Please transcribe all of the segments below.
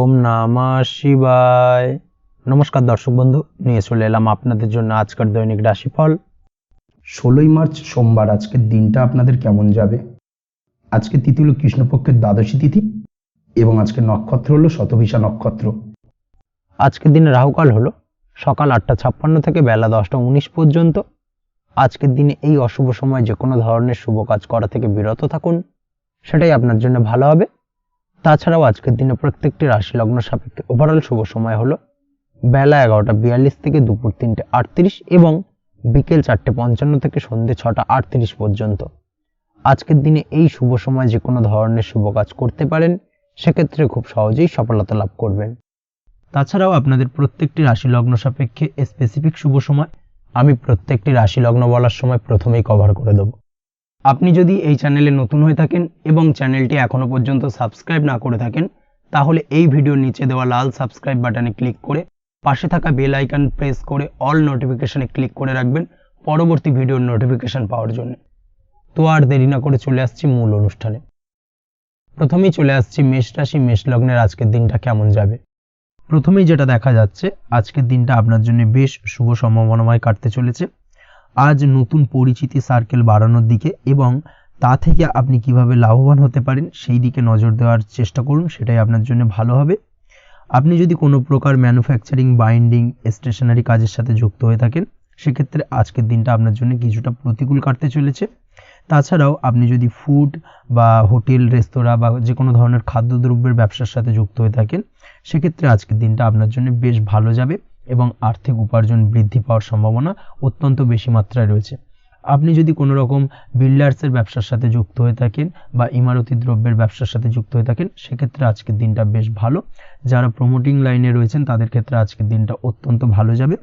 ওম নমঃ শিবায়। নমস্কার দর্শক বন্ধু, নিয়ে চলে এলাম আপনাদের জন্য আজকের দৈনিক রাশিফল। 16ই মার্চ সোমবার আজকের দিনটা আপনাদের কেমন যাবে। আজকে তিথি হলো কৃষ্ণপক্ষের দ্বাদশী তিথি এবং আজকের নক্ষত্র হলো শতভিষা নক্ষত্র। আজকের দিনে রাহুকাল হলো সকাল 8:56 থেকে বেলা 10:19 পর্যন্ত। আজকের দিনে এই অশুভ সময় যে কোনো ধরনের শুভ কাজ করা থেকে বিরত থাকুন, সেটাই আপনার জন্য ভালো হবে। তাছাড়াও আজকের দিনে প্রত্যেকটি রাশি লগ্ন সাপেক্ষে ওভারঅল শুভ সময় হলো বেলা 11:42 থেকে দুপুর 3:38 এবং বিকেল 4:55 থেকে সন্ধ্যে 6:38 পর্যন্ত। আজকের দিনে এই শুভ সময় যে কোনো ধরনের শুভ কাজ করতে পারেন, সেক্ষেত্রে খুব সহজেই সফলতা লাভ করবেন। তাছাড়াও আপনাদের প্রত্যেকটি রাশি লগ্ন সাপেক্ষে স্পেসিফিক শুভ সময় আমি প্রত্যেকটি রাশি লগ্ন বলার সময় প্রথমেই কভার করে দেব। আপনি যদি এই চ্যানেলে নতুন হয়ে থাকেন এবং চ্যানেলটি এখনো পর্যন্ত সাবস্ক্রাইব না করে থাকেন, তাহলে এই ভিডিওর নিচে দেওয়া লাল সাবস্ক্রাইব বাটনে ক্লিক করে পাশে থাকা বেল আইকন প্রেস করে অল নোটিফিকেশনে ক্লিক করে রাখবেন পরবর্তী ভিডিওর নোটিফিকেশন পাওয়ার জন্য। তো আর দেরি না করে চলে আসছি মূল অনুষ্ঠানে। প্রথমেই চলে আসছি মেষ রাশি মেষ লগ্নের আজকের দিনটা কেমন যাবে। প্রথমেই যেটা দেখা যাচ্ছে, আজকের দিনটা আপনার জন্য বেশ শুভ সম্ভাবনাময় কাটতে চলেছে। আজ নতুন পরিচিতি সার্কেল বাড়ানোর দিকে এবং তা থেকে আপনি কিভাবে লাভবান হতে পারেন সেই দিকে নজর দেওয়ার চেষ্টা করুন, সেটাই আপনার জন্য ভালো হবে। আপনি যদি কোনো প্রকার ম্যানুফ্যাকচারিং, বাইন্ডিং, স্টেশনারি কাজের সাথে যুক্ত হয়ে থাকেন, সেক্ষেত্রে আজকের দিনটা আপনার জন্য কিছুটা প্রতিকূল কাটতে চলেছে। তাছাড়াও আপনি যদি ফুড বা হোটেল, রেস্তোরাঁ বা যে কোনো ধরনের খাদ্যদ্রব্যের ব্যবসার সাথে যুক্ত হয়ে থাকেন, সেক্ষেত্রে আজকের দিনটা আপনার জন্য বেশ ভালো যাবে এবং আর্থিক উপার্জন বৃদ্ধি পাওয়ার সম্ভাবনা অত্যন্ত বেশি মাত্রায় রয়েছে। আপনি যদি কোনো রকম বিল্ডার্সের ব্যবসার সাথে যুক্ত হয়ে থাকেন বা ইমারতি দ্রব্যের ব্যবসার সাথে যুক্ত হয়ে থাকেন, সেক্ষেত্রে আজকের দিনটা বেশ ভালো। যারা প্রমোটিং লাইনে রয়েছেন তাদের ক্ষেত্রে আজকের দিনটা অত্যন্ত ভালো যাবে।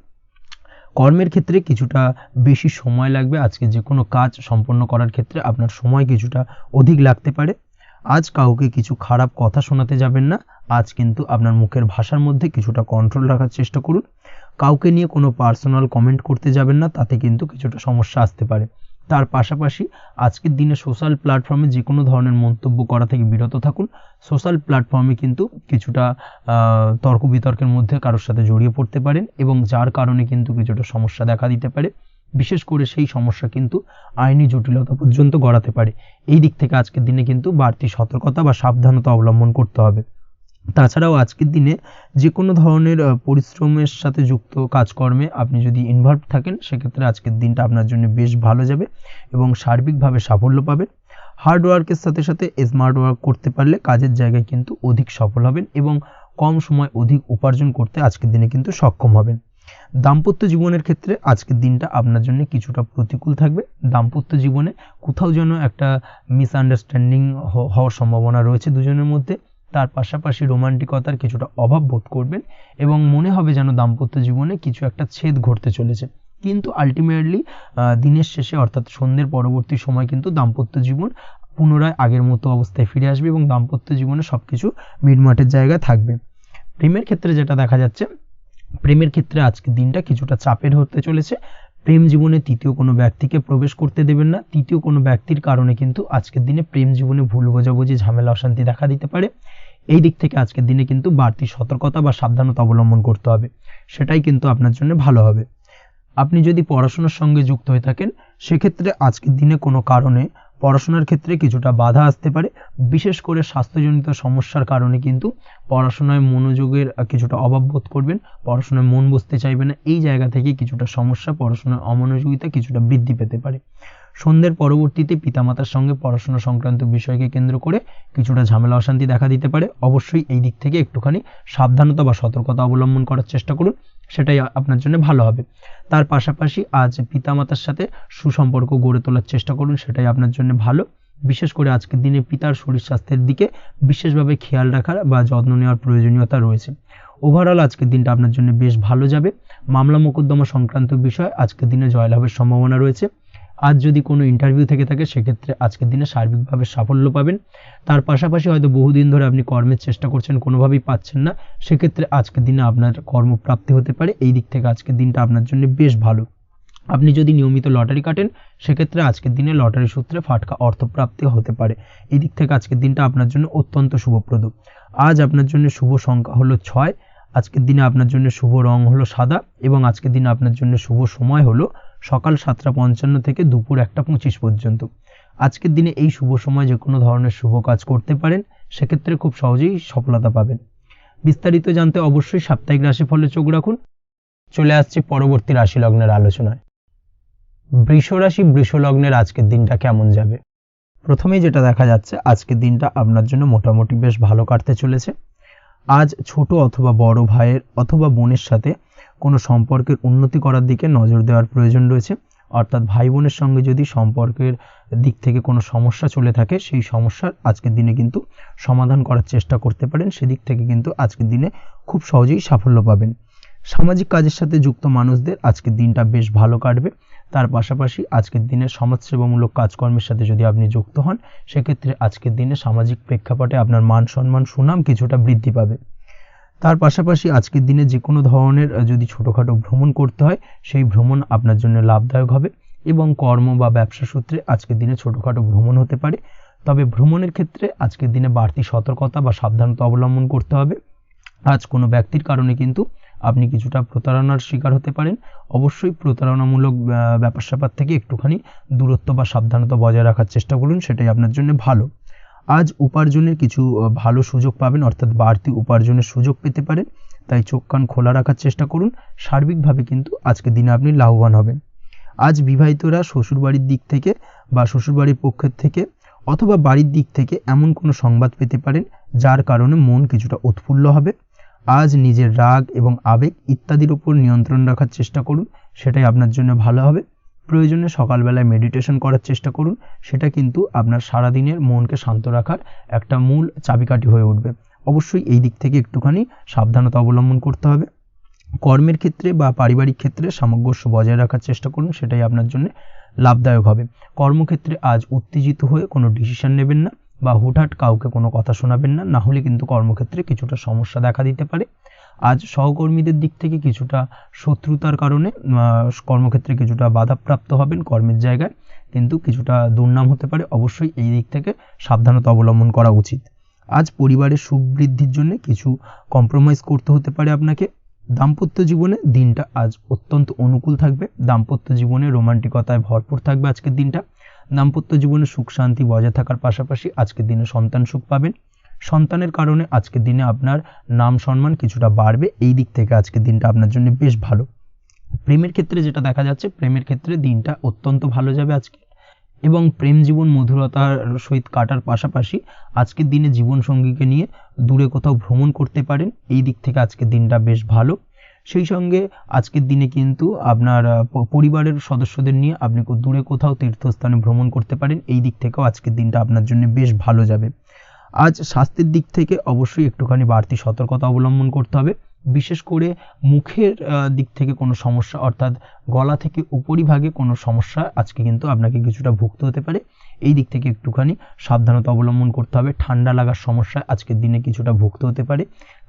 কর্মের ক্ষেত্রে কিছুটা বেশি সময় লাগবে। আজকে যে কোনো কাজ সম্পন্ন করার ক্ষেত্রে আপনার সময় কিছুটা অধিক লাগতে পারে। আজ কাউকে কিছু খারাপ কথা শোনাতে যাবেন না। আজ কিন্তু আপনার মুখের ভাষার মধ্যে কিছুটা কন্ট্রোল রাখার চেষ্টা করুন। কাউকে নিয়ে কোনো পার্সোনাল কমেন্ট করতে যাবেন না, তাতে কিন্তু কিছুটা সমস্যা আসতে পারে। তার পাশাপাশি আজকের দিনে সোশ্যাল প্ল্যাটফর্মে যে কোনো ধরনের মন্তব্য করা থেকে বিরত থাকুন। সোশ্যাল প্ল্যাটফর্মে কিন্তু কিছুটা তর্ক বিতর্কের মধ্যে কারোর সাথে জড়িয়ে পড়তে পারেন এবং যার কারণে কিন্তু কিছুটা সমস্যা দেখা দিতে পারে। বিশেষ করে সেই সমস্যা কিন্তু আইনি জটিলতা পর্যন্ত গড়াতে পারে। এই দিক থেকে আজকের দিনে কিন্তু বাড়তি সতর্কতা বা সাবধানতা অবলম্বন করতে হবে। তাছাড়াও আজকের দিনে যে কোনো ধরনের পরিশ্রমের সাথে যুক্ত কাজকর্মে আপনি যদি ইনভলভ থাকেন, সেক্ষেত্রে আজকের দিনটা আপনার জন্য বেশ ভালো যাবে এবং সার্বিকভাবে সাফল্য পাবেন। হার্ড ওয়ার্কের সাথে সাথে স্মার্ট ওয়ার্ক করতে পারলে কাজের জায়গায় কিন্তু অধিক সফল হবেন এবং কম সময় অধিক উপার্জন করতে আজকের দিনে কিন্তু সক্ষম হবেন। দাম্পত্য জীবনের ক্ষেত্রে আজকের দিনটা আপনার জন্য কিছুটা প্রতিকূল থাকবে। দাম্পত্য জীবনে কোথাও যেন একটা মিসআন্ডারস্ট্যান্ডিং হওয়ার সম্ভাবনা রয়েছে দুজনের মধ্যে। তার পাশাপাশি রোমান্টিকতার কিছুটা অভাব বোধ করবেন এবং মনে হবে যেন দাম্পত্য জীবনে কিছু একটা ছেদ ঘটতে চলেছে। কিন্তু আলটিমেটলি দিনের শেষে অর্থাৎ সন্ধ্যের পরবর্তী সময় কিন্তু দাম্পত্য জীবন পুনরায় আগের মতো অবস্থায় ফিরে আসবে এবং দাম্পত্য জীবনে সবকিছু মিটমাটের জায়গায় থাকবে। প্রেমের ক্ষেত্রে যেটা দেখা যাচ্ছে, প্রেমের ক্ষেত্রে আজকের দিনটা কিছুটা চাপের হতে চলেছে। প্রেম জীবনে তৃতীয় কোনো ব্যক্তিকে প্রবেশ করতে দেবেন না। তৃতীয় কোনো ব্যক্তির কারণে কিন্তু আজকের দিনে প্রেম জীবনে ভুল বোঝাবুঝি, ঝামেলা, অশান্তি দেখা দিতে পারে। এই দিক থেকে আজকের দিনে কিন্তু বাড়তি সতর্কতা বা সাবধানতা অবলম্বন করতে হবে, সেটাই কিন্তু আপনার জন্য ভালো হবে। আপনি যদি পড়াশোনার সঙ্গে যুক্ত হয়ে থাকেন, সেক্ষেত্রে আজকের দিনে কোনো কারণে পড়াশোনার ক্ষেত্রে কিছুটা বাধা আসতে পারে। বিশেষ করে স্বাস্থ্যজনিত সমস্যার কারণে কিন্তু পড়াশোনায় মনোযোগের কিছুটা অভাব বোধ করবেন, পড়াশোনায় মন বসতে চাইবে না। এই জায়গা থেকে কিছুটা সমস্যা, পড়াশোনার অমনোযোগিতা কিছুটা বৃদ্ধি পেতে পারে। সন্ধ্যের পরবর্তীতে পিতামাতার সঙ্গে পড়াশোনা সংক্রান্ত বিষয়কে কেন্দ্র করে কিছুটা ঝামেলা, অশান্তি দেখা দিতে পারে। অবশ্যই এই দিক থেকে একটুখানি সাবধানতা বা সতর্কতা অবলম্বন করার চেষ্টা করুন, সেটাই আপনার জন্য ভালো হবে। তার পাশাপাশি আজ পিতামাতার সাথে সুসম্পর্ক গড়ে তোলার চেষ্টা করুন, সেটাই আপনার জন্য ভালো। বিশেষ করে আজকের দিনে পিতার শরীর স্বাস্থ্যের দিকে বিশেষভাবে খেয়াল রাখার বা যত্ন নেওয়ার প্রয়োজনীয়তা রয়েছে। ওভারঅল আজকের দিনটা আপনার জন্য বেশ ভালো যাবে। মামলা মোকদ্দমা সংক্রান্ত বিষয় আজকের দিনে জয়লাভের সম্ভাবনা রয়েছে। আজ যদি কোনো ইন্টারভিউ থেকে থাকে, সেক্ষেত্রে আজকের দিনে সার্বিকভাবে সাফল্য পাবেন। তার পাশাপাশি হয়তো বহুদিন ধরে আপনি কর্মের চেষ্টা করছেন, কোনোভাবেই পাচ্ছেন না, সেক্ষেত্রে আজকের দিনে আপনার কর্মপ্রাপ্তি হতে পারে। এই দিক থেকে আজকের দিনটা আপনার জন্য বেশ ভালো। আপনি যদি নিয়মিত লটারি কাটেন সেক্ষেত্রে আজকের দিনে লটারি সূত্রে ফাটকা অর্থপ্রাপ্তি হতে পারে। এই দিক থেকে আজকের দিনটা আপনার জন্য অত্যন্ত শুভপ্রদ। আজ আপনার জন্য শুভ সংখ্যা হলো 6। আজকের দিনে আপনার জন্য শুভ রং হলো সাদা এবং আজকের দিনে আপনার জন্য শুভ সময় হলো সকাল 7:55 থেকে দুপুর 1:25 পর্যন্ত। আজকের দিনে এই শুভ সময় যে কোনো ধরনের শুভ কাজ করতে পারেন, সেক্ষেত্রে খুব সহজেই সফলতা পাবেন। বিস্তারিত জানতে অবশ্যই সাপ্তাহিক রাশিফলে চোখ রাখুন। চলে আসছি পরবর্তী রাশি লগ্নের আলোচনায়। বৃষ রাশি বৃষ লগ্নের আজকের দিনটা কেমন যাবে? প্রথমেই যেটা দেখা যাচ্ছে, আজকের দিনটা আপনার জন্য মোটামুটি বেশ ভালো কাটতে চলেছে। আজ ছোট অথবা বড় ভাইয়ের অথবা বোনের সাথে কোনো সম্পর্কের উন্নতি করার দিকে নজর দেওয়ার প্রয়োজন রয়েছে। অর্থাৎ ভাই বোনের সঙ্গে যদি সম্পর্কের দিক থেকে কোনো সমস্যা চলে থাকে, সেই সমস্যার আজকের দিনে কিন্তু সমাধান করার চেষ্টা করতে পারেন। সেদিক থেকে কিন্তু আজকের দিনে খুব সহজেই সাফল্য পাবেন। সামাজিক কাজের সাথে যুক্ত মানুষদের আজকের দিনটা বেশ ভালো কাটবে। তার পাশাপাশি আজকের দিনে সমাজসেবামূলক কাজকর্মের সাথে যদি আপনি যুক্ত হন, সেক্ষেত্রে আজকের দিনে সামাজিক প্রেক্ষাপটে আপনার মান সম্মান সুনাম কিছুটা বৃদ্ধি পাবে। তার পাশাপাশি আজকের দিনে যে কোনো ধরনের যদি ছোটোখাটো ভ্রমণ করতে হয়, সেই ভ্রমণ আপনার জন্য লাভদায়ক হবে এবং কর্ম বা ব্যবসা সূত্রে আজকের দিনে ছোটোখাটো ভ্রমণ হতে পারে। তবে ভ্রমণের ক্ষেত্রে আজকের দিনে বাড়তি সতর্কতা বা সাবধানতা অবলম্বন করতে হবে। আজ কোনো ব্যক্তির কারণে কিন্তু আপনি কিছুটা প্রতারণার শিকার হতে পারেন। অবশ্যই প্রতারণামূলক ব্যাপার স্যাপার থেকে একটুখানি দূরত্ব বা সাবধানতা বজায় রাখার চেষ্টা করুন, সেটাই আপনার জন্য ভালো। আজ উপার্জনের কিছু ভালো সুযোগ পাবেন, অর্থাৎ বাড়তি উপার্জনের সুযোগ পেতে পারেন। তাই চোখ কান খোলা রাখার চেষ্টা করুন। সার্বিকভাবে কিন্তু আজকের দিনে আপনি লাভবান হবেন। আজ বিবাহিতরা শ্বশুরবাড়ির দিক থেকে বা শ্বশুরবাড়ির পক্ষের থেকে অথবা বাড়ির দিক থেকে এমন কোনো সংবাদ পেতে পারেন যার কারণে মন কিছুটা উৎফুল্ল হবে। আজ নিজের রাগ এবং আবেগ ইত্যাদির উপর নিয়ন্ত্রণ রাখার চেষ্টা করুন, সেটাই আপনার জন্য ভালো হবে। প্রয়োজনে সকালবেলায় মেডিটেশন করার চেষ্টা করুন, সেটা কিন্তু আপনার সারাদিনের মনকে শান্ত রাখার একটা মূল চাবিকাঠি হয়ে উঠবে। অবশ্যই এই দিক থেকে একটুখানি সাবধানতা অবলম্বন করতে হবে। কর্মের ক্ষেত্রে বা পারিবারিক ক্ষেত্রে সামঞ্জস্য বজায় রাখার চেষ্টা করুন, সেটাই আপনার জন্য লাভদায়ক হবে। কর্মক্ষেত্রে আজ উত্তেজিত হয়ে কোনো ডিসিশন নেবেন না বা হুটহাট কাউকে কোনো কথা শোনাবেন না, না হলে কিন্তু কর্মক্ষেত্রে কিছুটা সমস্যা দেখা দিতে পারে। আজ সহকর্মীদের দিক থেকে কিছুটা শত্রুতার কারণে কর্মক্ষেত্রে কিছুটা বাধাপ্রাপ্ত হবেন, কর্মের জায়গায় কিন্তু কিছুটা দুর্নাম হতে পারে। অবশ্যই এই দিক থেকে সাবধানতা অবলম্বন করা উচিত। আজ পরিবারের সুখ বৃদ্ধির জন্য কিছু কম্প্রোমাইজ করতে হতে পারে আপনাকে। দাম্পত্য জীবনে দিনটা আজ অত্যন্ত অনুকূল থাকবে। দাম্পত্য জীবনে রোমান্টিকতায় ভরপুর থাকবে আজকের দিনটা। দাম্পত্য জীবনে সুখ শান্তি বজায় থাকার পাশাপাশি আজকের দিনে সন্তান সুখ পাবেন। সন্তানের কারণে আজকের দিনে আপনার নাম সম্মান কিছুটা বাড়বে। এই দিক থেকে আজকের দিনটা আপনার জন্য বেশ ভালো। প্রেমের ক্ষেত্রে যেটা দেখা যাচ্ছে, প্রেমের ক্ষেত্রে দিনটা অত্যন্ত ভালো যাবে আজকে এবং প্রেম জীবন মধুরতার সহিত কাটার পাশাপাশি আজকের দিনে জীবনসঙ্গীকে নিয়ে দূরে কোথাও ভ্রমণ করতে পারেন। এই দিক থেকে আজকের দিনটা বেশ ভালো। সেই সঙ্গে আজকের দিনে কিন্তু আপনার পরিবারের সদস্যদের নিয়ে আপনি দূরে কোথাও তীর্থস্থানে ভ্রমণ করতে পারেন। এই দিক থেকেও আজকের দিনটা আপনার জন্য বেশ ভালো যাবে। আজ স্বাস্থ্যের দিক থেকে অবশ্যই একটুখানি বাড়তি সতর্কতা অবলম্বন করতে হবে। বিশেষ করে মুখের দিক থেকে কোনো সমস্যা, অর্থাৎ গলা থেকে উপরিভাগে কোনো সমস্যা আজকে কিন্তু আপনাকে কিছুটা ভুগতে হতে পারে। এই দিক থেকে একটুখানি সাবধানতা অবলম্বন করতে হবে। ঠান্ডা লাগার সমস্যা আজকের দিনে কিছুটা ভুগতে হতে পারে।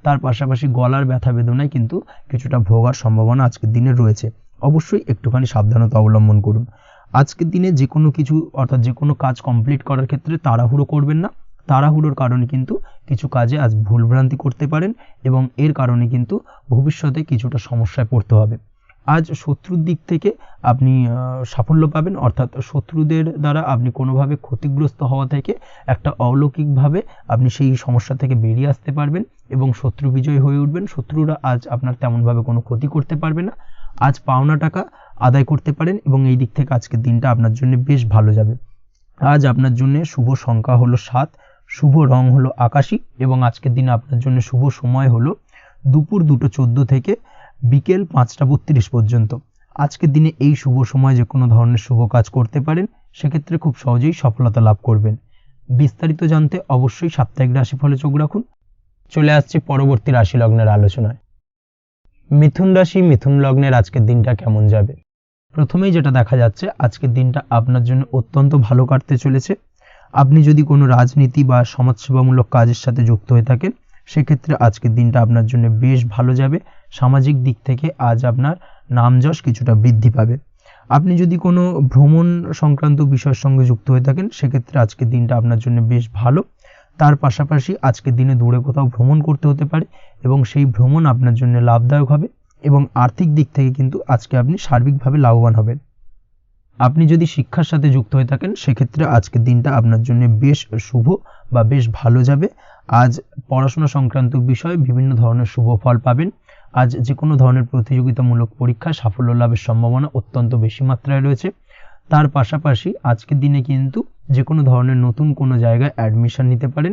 তার পাশাপাশি গলার ব্যথা বেদনায় কিন্তু কিছুটা ভোগার সম্ভাবনা আজকের দিনে রয়েছে। অবশ্যই একটুখানি সাবধানতা অবলম্বন করুন। আজকের দিনে যে কোনো কিছু অর্থাৎ যে কোনো কাজ কমপ্লিট করার ক্ষেত্রে তাড়াহুড়ো করবেন না। তাড়াহুড়োর কারণে কিন্তু কিছু কাজে আজ ভুলভ্রান্তি করতে পারেন এবং এর কারণে কিন্তু ভবিষ্যতে কিছুটা সমস্যায় পড়তে হবে। আজ শত্রুর দিক থেকে আপনি সাফল্য পাবেন, অর্থাৎ শত্রুদের দ্বারা আপনি কোনোভাবে ক্ষতিগ্রস্ত হওয়া থেকে একটা অলৌকিকভাবে আপনি সেই সমস্যা থেকে বেরিয়ে আসতে পারবেন এবং শত্রু বিজয় হয়ে উঠবেন। শত্রুরা আজ আপনার তেমনভাবে কোনো ক্ষতি করতে পারবে না। আজ পাওনা টাকা আদায় করতে পারেন এবং এই দিক থেকে আজকের দিনটা আপনার জন্য বেশ ভালো যাবে। আজ আপনার জন্য শুভ সংখ্যা হলো 7, শুভ রং হলো আকাশী এবং আজকের দিনে আপনার জন্য শুভ সময় হলো দুপুর 2:14 থেকে বিকেল 5:32 পর্যন্ত। আজকের দিনে এই শুভ সময় যে কোনো ধরনের শুভ কাজ করতে পারেন, সেক্ষেত্রে খুব সহজেই সফলতা লাভ করবেন। বিস্তারিত জানতে অবশ্যই সাপ্তাহিক রাশিফলে চোখ রাখুন। চলে আসছি পরবর্তী রাশি লগ্নের আলোচনায়। মিথুন রাশি মিথুন লগ্নের আজকের দিনটা কেমন যাবে? প্রথমেই যেটা দেখা যাচ্ছে, আজকের দিনটা আপনার জন্য অত্যন্ত ভালো কাটতে চলেছে। আপনি যদি কোনো রাজনীতি বা সমাজসেবামূলক কাজের সাথে যুক্ত হয়ে থাকেন, সেক্ষেত্রে আজকের দিনটা আপনার জন্য বেশ ভালো যাবে। সামাজিক দিক থেকে আজ আপনার নামযশ কিছুটা বৃদ্ধি পাবে। আপনি যদি কোনো ভ্রমণ সংক্রান্ত বিষয়ের সঙ্গে যুক্ত হয়ে থাকেন সেক্ষেত্রে আজকের দিনটা আপনার জন্য বেশ ভালো। তার পাশাপাশি আজকের দিনে দূরে কোথাও ভ্রমণ করতে হতে পারে এবং সেই ভ্রমণ আপনার জন্য লাভদায়ক হবে এবং আর্থিক দিক থেকে কিন্তু আজকে আপনি সার্বিকভাবে লাভবান হবেন। আপনি যদি শিক্ষার সাথে যুক্ত হয়ে থাকেন সেক্ষেত্রে আজকের দিনটা আপনার জন্য বেশ শুভ বা বেশ ভালো যাবে। আজ পড়াশোনা সংক্রান্ত বিষয়ে বিভিন্ন ধরনের শুভ ফল পাবেন। আজ যে কোনো ধরনের প্রতিযোগিতামূলক পরীক্ষায় সাফল্য লাভের সম্ভাবনা অত্যন্ত বেশি মাত্রায় রয়েছে। তার পাশাপাশি আজকের দিনে কিন্তু যে কোনো ধরনের নতুন কোনো জায়গায় অ্যাডমিশন নিতে পারেন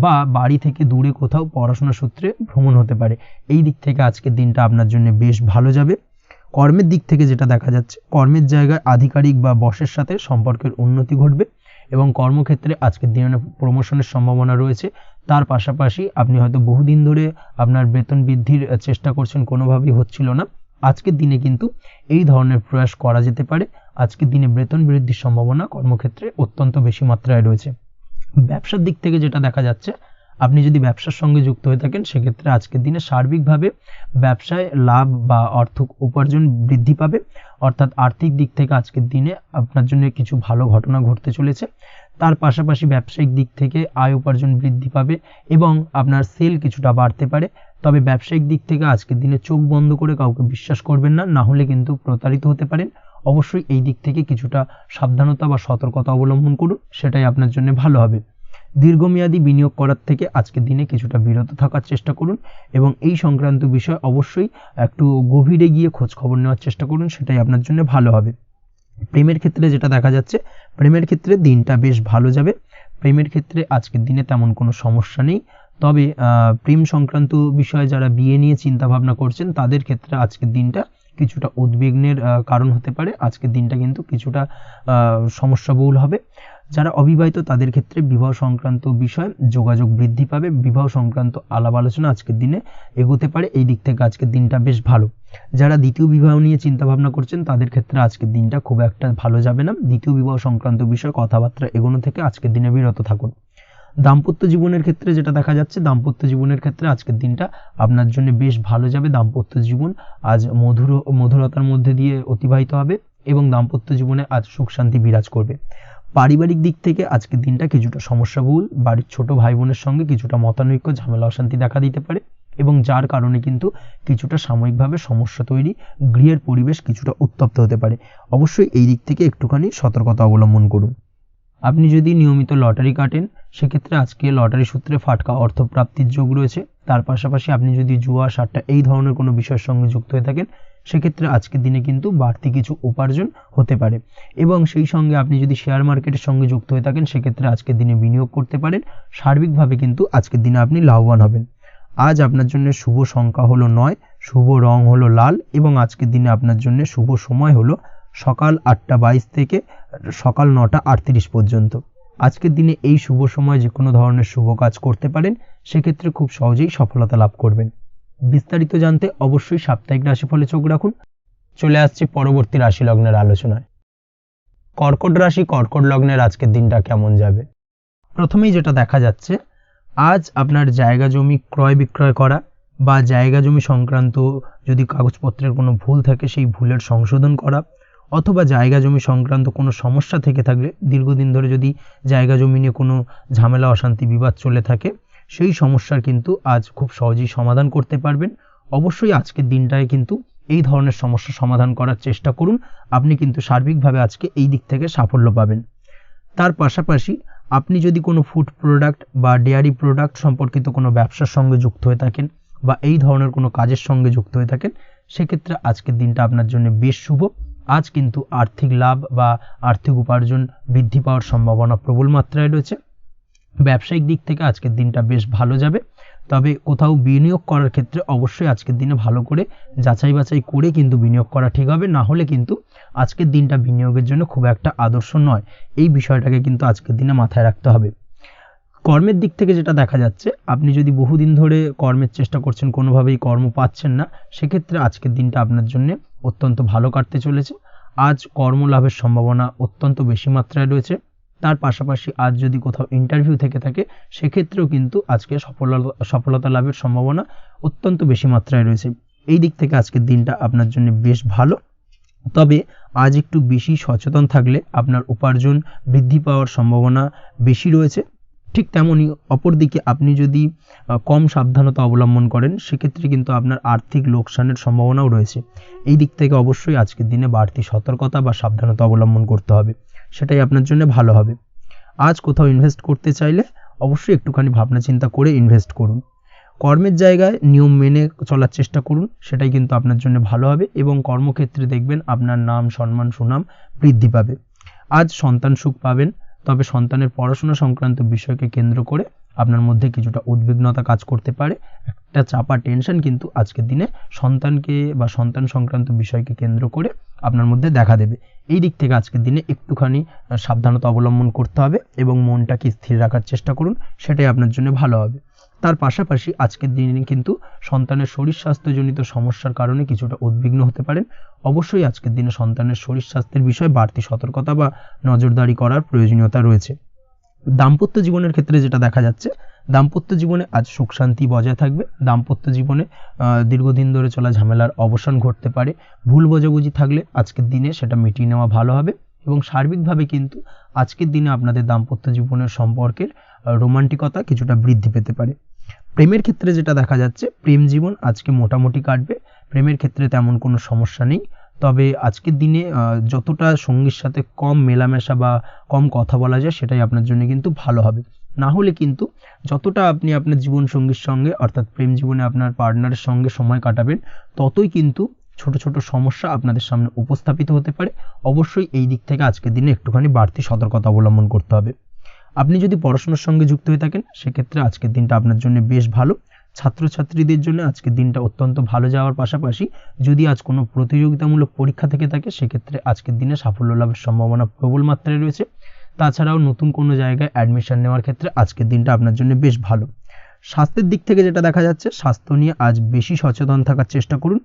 বা বাড়ি থেকে দূরে কোথাও পড়াশোনা সূত্রে ভ্রমণ হতে পারে। এই দিক থেকে আজকের দিনটা আপনার জন্য বেশ ভালো যাবে। কর্মের দিক থেকে যেটা দেখা যাচ্ছে, কর্মের জায়গায় আধিকারিক বা বসের সাথে সম্পর্কের উন্নতি ঘটবে এবং কর্মক্ষেত্রে আজকের দিনে প্রমোশনের সম্ভাবনা রয়েছে। তার পাশাপাশি আপনি হয়তো বহুদিন ধরে আপনার বেতন বৃদ্ধির চেষ্টা করছেন, কোনোভাবেই হচ্ছিল না। আজকের দিনে কিন্তু এই ধরনের প্রয়াস করা যেতে পারে। আজকের দিনে বেতন বৃদ্ধির সম্ভাবনা কর্মক্ষেত্রে অত্যন্ত বেশি মাত্রায় রয়েছে। ব্যবসার দিক থেকে যেটা দেখা যাচ্ছে, আপনি যদি ব্যবসার সঙ্গে যুক্ত হয়ে থাকেন সেক্ষেত্রে আজকের দিনে সার্বিকভাবে ব্যবসায় লাভ বা অর্থ উপার্জন বৃদ্ধি পাবে, অর্থাৎ আর্থিক দিক থেকে আজকের দিনে আপনার জন্য কিছু ভালো ঘটনা ঘটতে চলেছে। তার পাশাপাশি ব্যবসায়িক দিক থেকে আয় উপার্জন বৃদ্ধি পাবে এবং আপনার সেল কিছুটা বাড়তে পারে। তবে ব্যবসায়িক দিক থেকে আজকের দিনে চোখ বন্ধ করে কাউকে বিশ্বাস করবেন না, না হলে কিন্তু প্রতারিত হতে পারেন। অবশ্যই এই দিক থেকে কিছুটা সাবধানতা বা সতর্কতা অবলম্বন করুন, সেটাই আপনার জন্য ভালো হবে। দীর্ঘমেয়াদী বিনিয়োগ করার থেকে আজকের দিনে কিছুটা বিরত থাকার চেষ্টা করুন এবং এই সংক্রান্ত বিষয়ে অবশ্যই একটু গভীরে গিয়ে খোঁজ খবর নেওয়ার চেষ্টা করুন, সেটাই আপনার জন্য ভালো হবে। প্রেমের ক্ষেত্রে যেটা দেখা যাচ্ছে, প্রেমের ক্ষেত্রে দিনটা বেশ ভালো যাবে। প্রেমের ক্ষেত্রে আজকের দিনে তেমন কোনো সমস্যা নেই। তবে প্রেম সংক্রান্ত বিষয়ে যারা বিয়ে নিয়ে চিন্তা ভাবনা করছেন তাদের ক্ষেত্রে আজকের দিনটা কিছুটা উদ্বিগ্নের কারণ হতে পারে। আজকের দিনটা কিন্তু কিছুটা সমস্যাবহুল হবে। যারা অবিবাহিত তাদের ক্ষেত্রে বিবাহ সংক্রান্ত বিষয়ে যোগাযোগ বৃদ্ধি পাবে, বিবাহ সংক্রান্ত আলাপ আলোচনা আজকের দিনে এগোতে পারে। এই দিক থেকে আজকের দিনটা বেশ ভালো। যারা দ্বিতীয় বিবাহ নিয়ে চিন্তা ভাবনা করছেন তাদের ক্ষেত্রে আজকের দিনটা খুব একটা ভালো যাবে না। দ্বিতীয় বিবাহ সংক্রান্ত বিষয়ে কথাবার্তা এগোনো থেকে আজকের দিনে বিরত থাকুন। দাম্পত্য জীবনের ক্ষেত্রে যেটা দেখা যাচ্ছে, দাম্পত্য জীবনের ক্ষেত্রে আজকের দিনটা আপনার জন্য বেশ ভালো যাবে। দাম্পত্য জীবন আজ মধুরতার মধ্যে দিয়ে অতিবাহিত হবে এবং দাম্পত্য জীবনে আজ সুখ শান্তি বিরাজ করবে। পারিবারিক দিক থেকে আজকের দিনটা কিছুটা সমস্যাবহুল। বাড়ির ছোট ভাই বোনের সঙ্গে কিছুটা মতানৈক্য, ঝামেলা অশান্তি দেখা দিতে পারে এবং যার কারণে কিন্তু কিছুটা সাময়িকভাবে সমস্যা তৈরি, গৃহের পরিবেশ কিছুটা উত্তপ্ত হতে পারে। অবশ্যই এই দিক থেকে একটুখানি সতর্কতা অবলম্বন করুন। আপনি যদি নিয়মিত লটারি কাটেন সেক্ষেত্রে আজকে লটারি সূত্রে ফাটকা অর্থপ্রাপ্তির যোগ রয়েছে। তার পাশাপাশি আপনি যদি জুয়া সাট্টা এই ধরনের কোনো বিষয়ের সঙ্গে যুক্ত হয়ে থাকেন সেক্ষেত্রে আজকের দিনে কিন্তু বাড়তি কিছু উপার্জন হতে পারে এবং সেই সঙ্গে আপনি যদি শেয়ার মার্কেটের সঙ্গে যুক্ত হয়ে থাকেন সেক্ষেত্রে আজকের দিনে বিনিয়োগ করতে পারেন। সার্বিকভাবে কিন্তু আজকের দিনে আপনি লাভবান হবেন। আজ আপনার জন্য শুভ সংখ্যা হলো 9, শুভ রং হলো লাল এবং আজকের দিনে আপনার জন্য শুভ সময় হলো সকাল 8:22 থেকে সকাল 9:38 পর্যন্ত। আজকের দিনে এই শুভ সময় যে কোনো ধরনের শুভ কাজ করতে পারেন, সেক্ষেত্রে খুব সহজেই সফলতা লাভ করবেন। বিস্তারিত জানতে অবশ্যই সাপ্তাহিক রাশিফলে চোখ রাখুন। চলে আসছে পরবর্তী রাশি লগ্নের আলোচনায়। কর্কট রাশি, কর্কট লগ্নের আজকের দিনটা কেমন যাবে? প্রথমেই যেটা দেখা যাচ্ছে, আজ আপনার জায়গা জমি ক্রয় বিক্রয় করা বা জায়গা জমি সংক্রান্ত যদি কাগজপত্রের কোনো ভুল থাকে সেই ভুলের সংশোধন করা, অথবা জায়গা জমি সংক্রান্ত কোনো সমস্যা থেকে থাকলে, দীর্ঘদিন ধরে যদি জায়গা জমি নিয়ে কোনো ঝামেলা অশান্তি বিবাদ চলে থাকে, সেই সমস্যার কিন্তু আজ খুব সহজেই সমাধান করতে পারবেন। অবশ্যই আজকের দিনটায় কিন্তু এই ধরনের সমস্যা সমাধান করার চেষ্টা করুন। আপনি কিন্তু সার্বিকভাবে আজকে এই দিক থেকে সাফল্য পাবেন। তার পাশাপাশি আপনি যদি কোনো ফুড প্রোডাক্ট বা ডেয়ারি প্রোডাক্ট সম্পর্কিত কোনো ব্যবসার সঙ্গে যুক্ত হয়ে থাকেন বা এই ধরনের কোনো কাজের সঙ্গে যুক্ত হয়ে থাকেন সেক্ষেত্রে আজকের দিনটা আপনার জন্য বেশ শুভ। আজ কিন্তু আর্থিক লাভ বা আর্থিক উপার্জন বৃদ্ধি পাওয়ার সম্ভাবনা প্রবল মাত্রায় রয়েছে। ব্যবসায়িক দিক থেকে আজকের দিনটা বেশ ভালো যাবে। তবে কোথাও বিনিয়োগ করার ক্ষেত্রে অবশ্যই আজকের দিনে ভালো করে যাচাই বাছাই করে কিন্তু বিনিয়োগ করা ঠিক হবে, না হলে কিন্তু আজকের দিনটা বিনিয়োগের জন্য খুব একটা আদর্শ নয়। এই বিষয়টাকে কিন্তু আজকের দিনে মাথায় রাখতে হবে। কর্মের দিক থেকে যেটা দেখা যাচ্ছে, আপনি যদি বহুদিন ধরে কর্মের চেষ্টা করছেন, কোনোভাবেই কর্ম পাচ্ছেন না, সেক্ষেত্রে আজকের দিনটা আপনার জন্য অত্যন্ত ভালো কাটতে চলেছে। আজ কর্মলাভের সম্ভাবনা অত্যন্ত বেশি মাত্রায় রয়েছে। তার পাশাপাশি আজ যদি কোথাও ইন্টারভিউ থেকে থাকে সেক্ষেত্রেও কিন্তু আজকে সফলতা লাভের সম্ভাবনা অত্যন্ত বেশি মাত্রায় রয়েছে। এই দিক থেকে আজকের দিনটা আপনার জন্য বেশ ভালো। তবে আজ একটু বেশি সচেতন থাকলে আপনার উপার্জন বৃদ্ধি পাওয়ার সম্ভাবনা বেশি রয়েছে। ঠিক তেমনই অপরদিকে আপনি যদি কম সাবধানতা অবলম্বন করেন সেক্ষেত্রে কিন্তু আপনার আর্থিক লোকসানের সম্ভাবনাও রয়েছে। এই দিক থেকে অবশ্যই আজকের দিনে বাড়তি সতর্কতা বা সাবধানতা অবলম্বন করতে হবে, সেটাই আপনার জন্য ভালো হবে। আজ কোথাও ইনভেস্ট করতে চাইলে অবশ্যই একটুখানি ভাবনা চিন্তা করে ইনভেস্ট করুন। কর্মের জায়গায় নিয়ম মেনে চলার চেষ্টা করুন, সেটাই কিন্তু আপনার জন্য ভালো হবে এবং কর্মক্ষেত্রে দেখবেন আপনার নাম সম্মান সুনাম বৃদ্ধি পাবে। আজ সন্তান সুখ পাবেন, তবে সন্তানের পড়াশোনা সংক্রান্ত বিষয়কে কেন্দ্র করে আপনার মধ্যে কিছুটা উদ্বিগ্নতা কাজ করতে পারে। একটা চাপা টেনশন কিন্তু আজকের দিনে সন্তানকে বা সন্তান সংক্রান্ত বিষয়কে কেন্দ্র করে আপনার মধ্যে দেখা দেবে। এই দিক থেকে আজকের দিনে একটুখানি সাবধানতা অবলম্বন করতে হবে এবং মনটাকে স্থির রাখার চেষ্টা করুন, সেটাই আপনার জন্য ভালো হবে। তার পাশাপাশি আজকের দিনে কিন্তু সন্তানের শরীর স্বাস্থ্যজনিত সমস্যার কারণে কিছুটা উদ্বিগ্ন হতে পারেন। অবশ্যই আজকের দিনে সন্তানের শরীর স্বাস্থ্যের বিষয়ে বাড়তি সতর্কতা বা নজরদারি করার প্রয়োজনীয়তা রয়েছে। দাম্পত্য জীবনের ক্ষেত্রে যেটা দেখা যাচ্ছে, দাম্পত্য জীবনে আজ সুখ শান্তি বজায় থাকবে। দাম্পত্য জীবনে দীর্ঘদিন ধরে চলা ঝামেলার অবসান ঘটতে পারে। ভুল বোঝাবুঝি থাকলে আজকের দিনে সেটা মিটিয়ে নেওয়া ভালো হবে এবং সার্বিকভাবে কিন্তু আজকের দিনে আপনাদের দাম্পত্য জীবনের সম্পর্কের রোমান্টিকতা কিছুটা বৃদ্ধি পেতে পারে। প্রেমের ক্ষেত্রে যেটা দেখা যাচ্ছে, প্রেম জীবন আজকে মোটামুটি কাটবে। প্রেমের ক্ষেত্রে তেমন কোনো সমস্যা নেই, তবে আজকের দিনে যতটা সঙ্গীর সাথে কম মেলামেশা বা কম কথা বলা যায় সেটাই আপনার জন্য কিন্তু ভালো হবে। না হলে কিন্তু যতটা আপনি আপনার জীবন সঙ্গীর সঙ্গে অর্থাৎ প্রেম জীবনে আপনার পার্টনারের সঙ্গে সময় কাটাবেন, ততই কিন্তু ছোট ছোট সমস্যা আপনাদের সামনে উপস্থাপিত হতে পারে। অবশ্যই এই দিক থেকে আজকের দিনে একটুখানি বাড়তি সতর্কতা অবলম্বন করতে হবে। আপনি যদি পড়াশোনার সঙ্গে যুক্ত হয়ে থাকেন সেক্ষেত্রে আজকের দিনটা আপনার জন্য বেশ ভালো। ছাত্রছাত্রীদের জন্য আজকের দিনটা অত্যন্ত ভালো যাওয়ার পাশাপাশি যদি আজ কোনো প্রতিযোগিতামূলক পরীক্ষা থেকে থাকে সেক্ষেত্রে আজকের দিনে সাফল্য লাভের সম্ভাবনা প্রবল মাত্রায় রয়েছে। তাছাড়াও নতুন কোনো জায়গায় অ্যাডমিশন নেওয়ার ক্ষেত্রে আজকের দিনটা আপনার জন্য বেশ ভালো। স্বাস্থ্যের দিক থেকে যেটা দেখা যাচ্ছে, স্বাস্থ্য নিয়ে আজ বেশি সচেতন থাকার চেষ্টা করুন।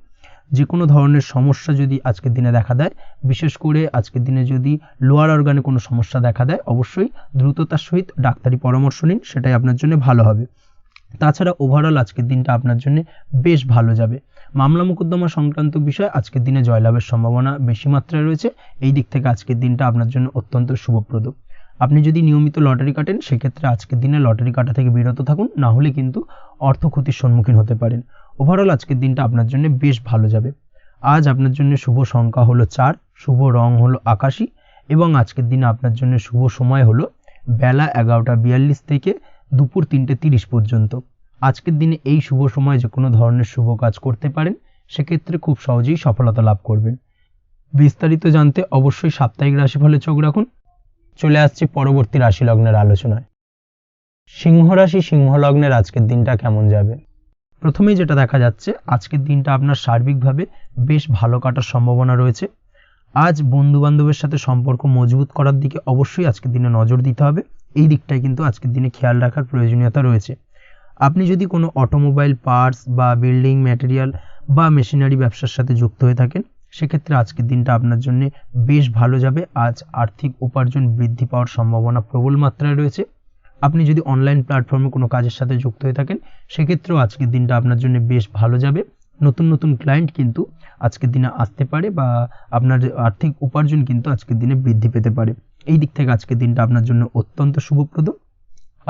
যে কোনো ধরনের সমস্যা যদি আজকের দিনে দেখা দেয়, বিশেষ করে আজকের দিনে যদি লোয়ার অর্গানে কোনো সমস্যা দেখা দেয়, অবশ্যই দ্রুততার সহিত ডাক্তারি পরামর্শ নিন, সেটাই আপনার জন্য ভালো হবে। তাছাড়া ওভারঅল আজকের দিনটা আপনার জন্য বেশ ভালো যাবে। মামলা মোকদ্দমা সংক্রান্ত বিষয় আজকের দিনে জয়লাভের সম্ভাবনা বেশি মাত্রায় রয়েছে। এই দিক থেকে আজকের দিনটা আপনার জন্য অত্যন্ত শুভপ্রদ। আপনি যদি নিয়মিত লটারি কাটেন সেক্ষেত্রে আজকের দিনে লটারি কাটা থেকে বিরত থাকুন, না হলে কিন্তু অর্থ ক্ষতির সম্মুখীন হতে পারেন। ওভারঅল আজকের দিনটা আপনার জন্য বেশ ভালো যাবে। আজ আপনার জন্য শুভ সংখ্যা হলো 4, শুভ রং হলো আকাশী এবং আজকের দিনে আপনার জন্য শুভ সময় হলো বেলা 11:42 থেকে দুপুর 3:30 পর্যন্ত। আজকের দিনে এই শুভ সময় যে কোনো ধরনের শুভ কাজ করতে পারেন, সেক্ষেত্রে খুব সহজেই সফলতা লাভ করবেন। বিস্তারিত জানতে অবশ্যই সাপ্তাহিক রাশিফলে চোখ রাখুন। চলে আসছি পরবর্তী রাশি লগ্নের আলোচনায়। সিংহ রাশি, সিংহ লগ্নের আজকের দিনটা কেমন যাবে? প্রথমেই যেটা দেখা যাচ্ছে, আজকের দিনটা আপনার সার্বিকভাবে বেশ ভালো কাটার সম্ভাবনা রয়েছে। আজ বন্ধু বান্ধবের সাথে সম্পর্ক মজবুত করার দিকে অবশ্যই আজকের দিনে নজর দিতে হবে। এই দিকটাই কিন্তু আজকের দিনে খেয়াল রাখার প্রয়োজনীয়তা রয়েছে। আপনি যদি কোনো অটোমোবাইল পার্টস বা বিল্ডিং ম্যাটেরিয়াল বা মেশিনারি ব্যবসার সাথে যুক্ত হয়ে থাকেন সেক্ষেত্রে আজকের দিনটা আপনার জন্য বেশ ভালো যাবে। আজ আর্থিক উপার্জন বৃদ্ধি পাওয়ার সম্ভাবনা প্রবল মাত্রায় রয়েছে। আপনি যদি অনলাইন প্ল্যাটফর্মে কোনো কাজের সাথে যুক্ত হয়ে থাকেন সেক্ষেত্রেও আজকের দিনটা আপনার জন্য বেশ ভালো যাবে। নতুন নতুন ক্লায়েন্ট কিন্তু আজকের দিনে আসতে পারে বা আপনার আর্থিক উপার্জন কিন্তু আজকের দিনে বৃদ্ধি পেতে পারে। এই দিক থেকে আজকের দিনটা আপনার জন্য অত্যন্ত শুভপ্রদ।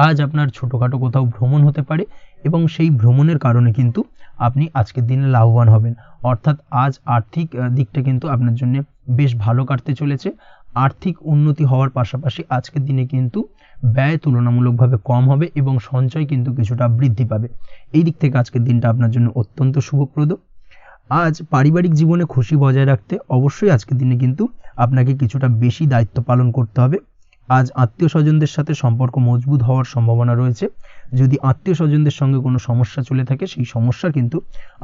আজ আপনার ছোটোখাটো কোথাও ভ্রমণ হতে পারে এবং সেই ভ্রমণের কারণে কিন্তু আপনি আজকের দিনে লাভবান হবেন। অর্থাৎ আজ আর্থিক দিকটা কিন্তু আপনার জন্য বেশ ভালো কাটতে চলেছে। আর্থিক উন্নতি হওয়ার পাশাপাশি আজকের দিনে কিন্তু ব্যয় তুলনামূলকভাবে কম হবে এবং সঞ্চয় কিন্তু কিছুটা বৃদ্ধি পাবে। এই দিক থেকে আজকের দিনটা আপনার জন্য অত্যন্ত শুভপ্রদ। আজ পারিবারিক জীবনে খুশি বজায় রাখতে অবশ্যই আজকের দিনে কিন্তু আপনাকে কিছুটা বেশি দায়িত্ব পালন করতে হবে। আজ আত্মীয় স্বজনদের সাথে সম্পর্ক মজবুত হওয়ার সম্ভাবনা রয়েছে। যদি আত্মীয় স্বজনদের সঙ্গে কোনো সমস্যা চলে থাকে সেই সমস্যার কিন্তু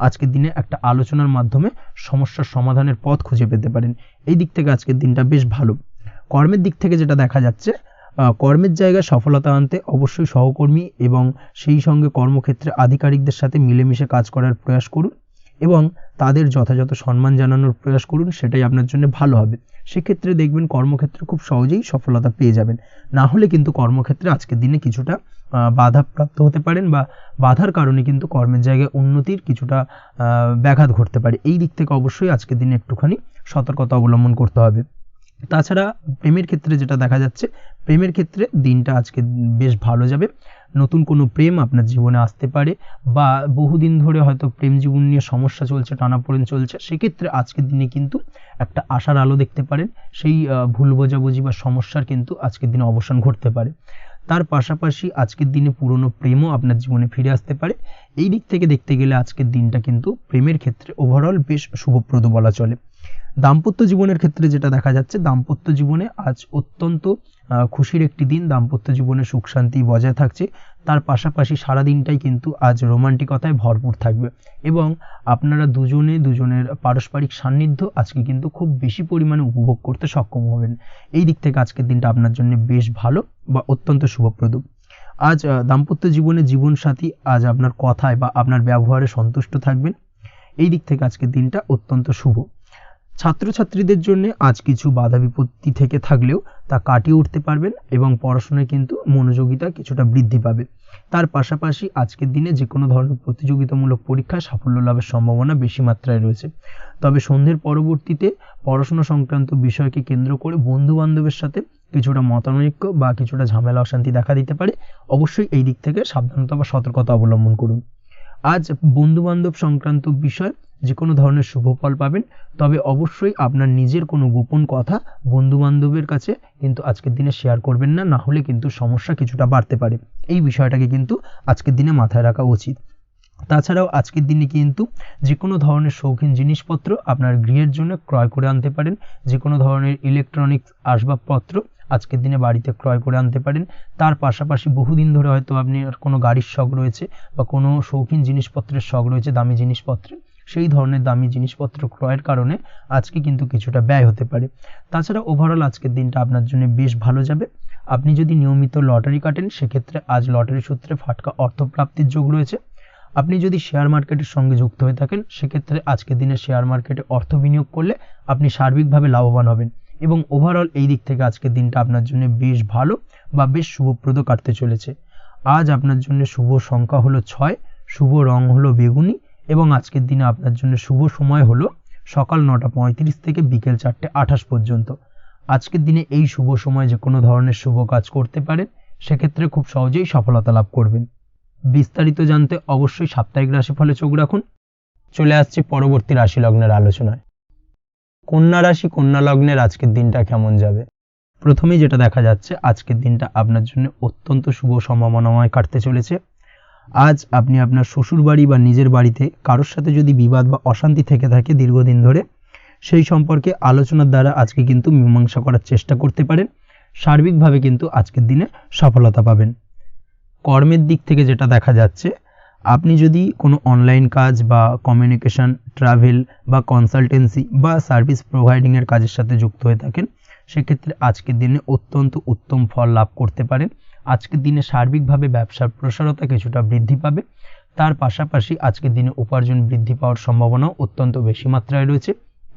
আজকের দিনে একটা আলোচনার মাধ্যমে সমস্যার সমাধানের পথ খুঁজে পেতে পারেন। এই দিক থেকে আজকের দিনটা বেশ ভালো। কর্মের দিক থেকে যেটা দেখা যাচ্ছে, কর্মের জায়গায় সফলতা আনতে অবশ্যই সহকর্মী এবং সেই সঙ্গে কর্মক্ষেত্রে আধিকারিকদের সাথে মিলেমিশে কাজ করার প্রয়াস করুন এবং তাদের যথাযথ সম্মান জানানোর প্রয়াস করুন, সেটাই আপনার জন্য ভালো হবে। সেক্ষেত্রে দেখবেন কর্মক্ষেত্রে খুব সহজেই সফলতা পেয়ে যাবেন। না হলে কিন্তু কর্মক্ষেত্রে আজকের দিনে কিছুটা বাধাপ্রাপ্ত হতে পারেন, বা বাধার কারণে কিন্তু কর্মের জায়গায় উন্নতির কিছুটা ব্যাঘাত ঘটতে পারে। এই দিক থেকে অবশ্যই আজকের দিনে একটুখানি সতর্কতা অবলম্বন করতে হবে। তাছাড়া প্রেমের ক্ষেত্রে যেটা দেখা যাচ্ছে, প্রেমের ক্ষেত্রে দিনটা আজকে বেশ ভালো যাবে। নতুন কোনো প্রেম আপনার জীবনে আসতে পারে, বা বহুদিন ধরে হয়তো প্রেম জীবন নিয়ে সমস্যা চলছে, টানাপোড়েন চলছে, সেক্ষেত্রে আজকের দিনে কিন্তু একটা আশার আলো দেখতে পারেন। সেই ভুল বোঝাবুঝি বা সমস্যার কিন্তু আজকের দিনে অবসান ঘটতে পারে। তার পাশাপাশি আজকের দিনে পুরনো প্রেমও আপনার জীবনে ফিরে আসতে পারে। এই দিক থেকে দেখতে গেলে আজকের দিনটা কিন্তু প্রেমের ক্ষেত্রে ওভারঅল বেশ শুভপ্রদ বলা চলে। দাম্পত্য জীবনের ক্ষেত্রে যেটা দেখা যাচ্ছে, দাম্পত্য জীবনে আজ অত্যন্ত খুশির একটি দিন। দাম্পত্য জীবনে সুখ শান্তি বজায় থাকছে। তার পাশাপাশি সারা দিনটাই কিন্তু আজ রোমান্টিকতায় ভরপুর থাকবে, এবং আপনারা দুজনের পারস্পরিক সান্নিধ্য আজকে কিন্তু খুব বেশি পরিমাণে উপভোগ করতে সক্ষম হবেন। এই দিক থেকে আজকের দিনটা আপনার জন্য বেশ ভালো বা অত্যন্ত শুভপ্রদ। আজ দাম্পত্য জীবনে জীবনসাথী আজ আপনার কথায় বা আপনার ব্যবহারে সন্তুষ্ট থাকবেন। এই দিক থেকে আজকের দিনটা অত্যন্ত শুভ। ছাত্রছাত্রীদের জন্য আজ কিছু বাধা বিপত্তি থেকে থাকলেও তা কাটিয়ে উঠতে পারবেন, এবং পড়াশোনায় কিন্তু মনোযোগিতা কিছুটা বৃদ্ধি পাবে। তার পাশাপাশি আজকের দিনে যে কোনো ধরনের প্রতিযোগিতামূলক পরীক্ষায় সাফল্য লাভের সম্ভাবনা বেশি মাত্রায় রয়েছে। তবে সন্ধ্যের পরবর্তীতে পড়াশোনা সংক্রান্ত বিষয়কে কেন্দ্র করে বন্ধু বান্ধবের সাথে কিছুটা মতানৈক্য বা কিছুটা ঝামেলা অশান্তি দেখা দিতে পারে। অবশ্যই এই দিক থেকে সাবধানতা বা সতর্কতা অবলম্বন করুন। আজ বন্ধু বান্ধব সংক্রান্ত বিষয় যে কোনো ধরনের শুভ ফল পাবেন, তবে অবশ্যই আপনার নিজের কোনো গোপন কথা বন্ধু বান্ধবের কাছে কিন্তু আজকের দিনে শেয়ার করবেন না, না হলে কিন্তু সমস্যা কিছুটা বাড়তে পারে। এই বিষয়টাকে কিন্তু আজকের দিনে মাথায় রাখা উচিত। তাছাড়াও আজকের দিনে কিন্তু যে কোনো ধরনের শৌখিন জিনিসপত্র আপনার গৃহের জন্য ক্রয় করে আনতে পারেন। যে কোনো ধরনের ইলেকট্রনিক্স আসবাবপত্র আজকের দিনে বাড়িতে ক্রয় করে আনতে পারেন। তার পাশাপাশি বহুদিন ধরে হয়তো আপনি কোনো গাড়ির শখ রয়েছে, বা কোনো শৌখিন জিনিসপত্রের শখ রয়েছে, দামি জিনিসপত্রের, সেই ধরনের দামি জিনিসপত্র ক্রয়ের কারণে আজকে কিন্তু কিছুটা ব্যয় হতে পারে। তাছাড়া ওভারঅল আজকের দিনটা আপনার জন্য বেশ ভালো যাবে। আপনি যদি নিয়মিত লটারি কাটেন, সেক্ষেত্রে আজ লটারি সূত্রে ফাটকা অর্থপ্রাপ্তির যোগ রয়েছে। আপনি যদি শেয়ার মার্কেটের সঙ্গে যুক্ত হয়ে থাকেন, সেক্ষেত্রে আজকের দিনে শেয়ার মার্কেটে অর্থ বিনিয়োগ করলে আপনি সার্বিকভাবে লাভবান হবেন, এবং ওভারঅল এই দিক থেকে আজকের দিনটা আপনার জন্য বেশ ভালো বা বেশ শুভপ্রদ কাটতে চলেছে। আজ আপনার জন্য শুভ সংখ্যা হলো 6, শুভ রং হলো বেগুনি, এবং আজকের দিনে আপনার জন্য শুভ সময় হলো সকাল 9:35 থেকে বিকেল 4:28 পর্যন্ত। আজকের দিনে এই শুভ সময় যে কোনো ধরনের শুভ কাজ করতে পারেন, সেক্ষেত্রে খুব সহজেই সফলতা লাভ করবেন। বিস্তারিত জানতে অবশ্যই সাপ্তাহিক রাশিফলে চোখ রাখুন। চলে আসছি পরবর্তী রাশি লগ্নের আলোচনায়। কন্যা রাশি, কন্যা লগ্নের আজকের দিনটা কেমন যাবে? প্রথমেই যেটা দেখা যাচ্ছে, আজকের দিনটা আপনার জন্য অত্যন্ত শুভ সম্ভাবনাময় কাটতে চলেছে। আজ আপনি আপনার শ্বশুর বাড়ি বা নিজের বাড়িতে কারোর সাথে যদি বিবাদ বা অশান্তি থেকে থাকে দীর্ঘদিন ধরে, সেই সম্পর্কে আলোচনার দ্বারা আজকে কিন্তু মীমাংসা করার চেষ্টা করতে পারেন। সার্বিকভাবে কিন্তু আজকের দিনে সফলতা পাবেন। কর্মের দিক থেকে যেটা দেখা যাচ্ছে, আপনি যদি কোনো অনলাইন কাজ বা কমিউনিকেশন, ট্রাভেল বা কনসালটেন্সি বা সার্ভিস প্রোভাইডিংয়ের কাজের সাথে যুক্ত হয়ে থাকেন, সেক্ষেত্রে আজকের দিনে অত্যন্ত উত্তম ফল লাভ করতে পারেন। আজকের দিনে সার্বিকভাবে ব্যবসার প্রসারতা কিছুটা বৃদ্ধি পাবে। তার পাশাপাশি আজকের দিনে উপার্জন বৃদ্ধি পাওয়ার সম্ভাবনাও অত্যন্ত বেশি মাত্রায় রয়েছে।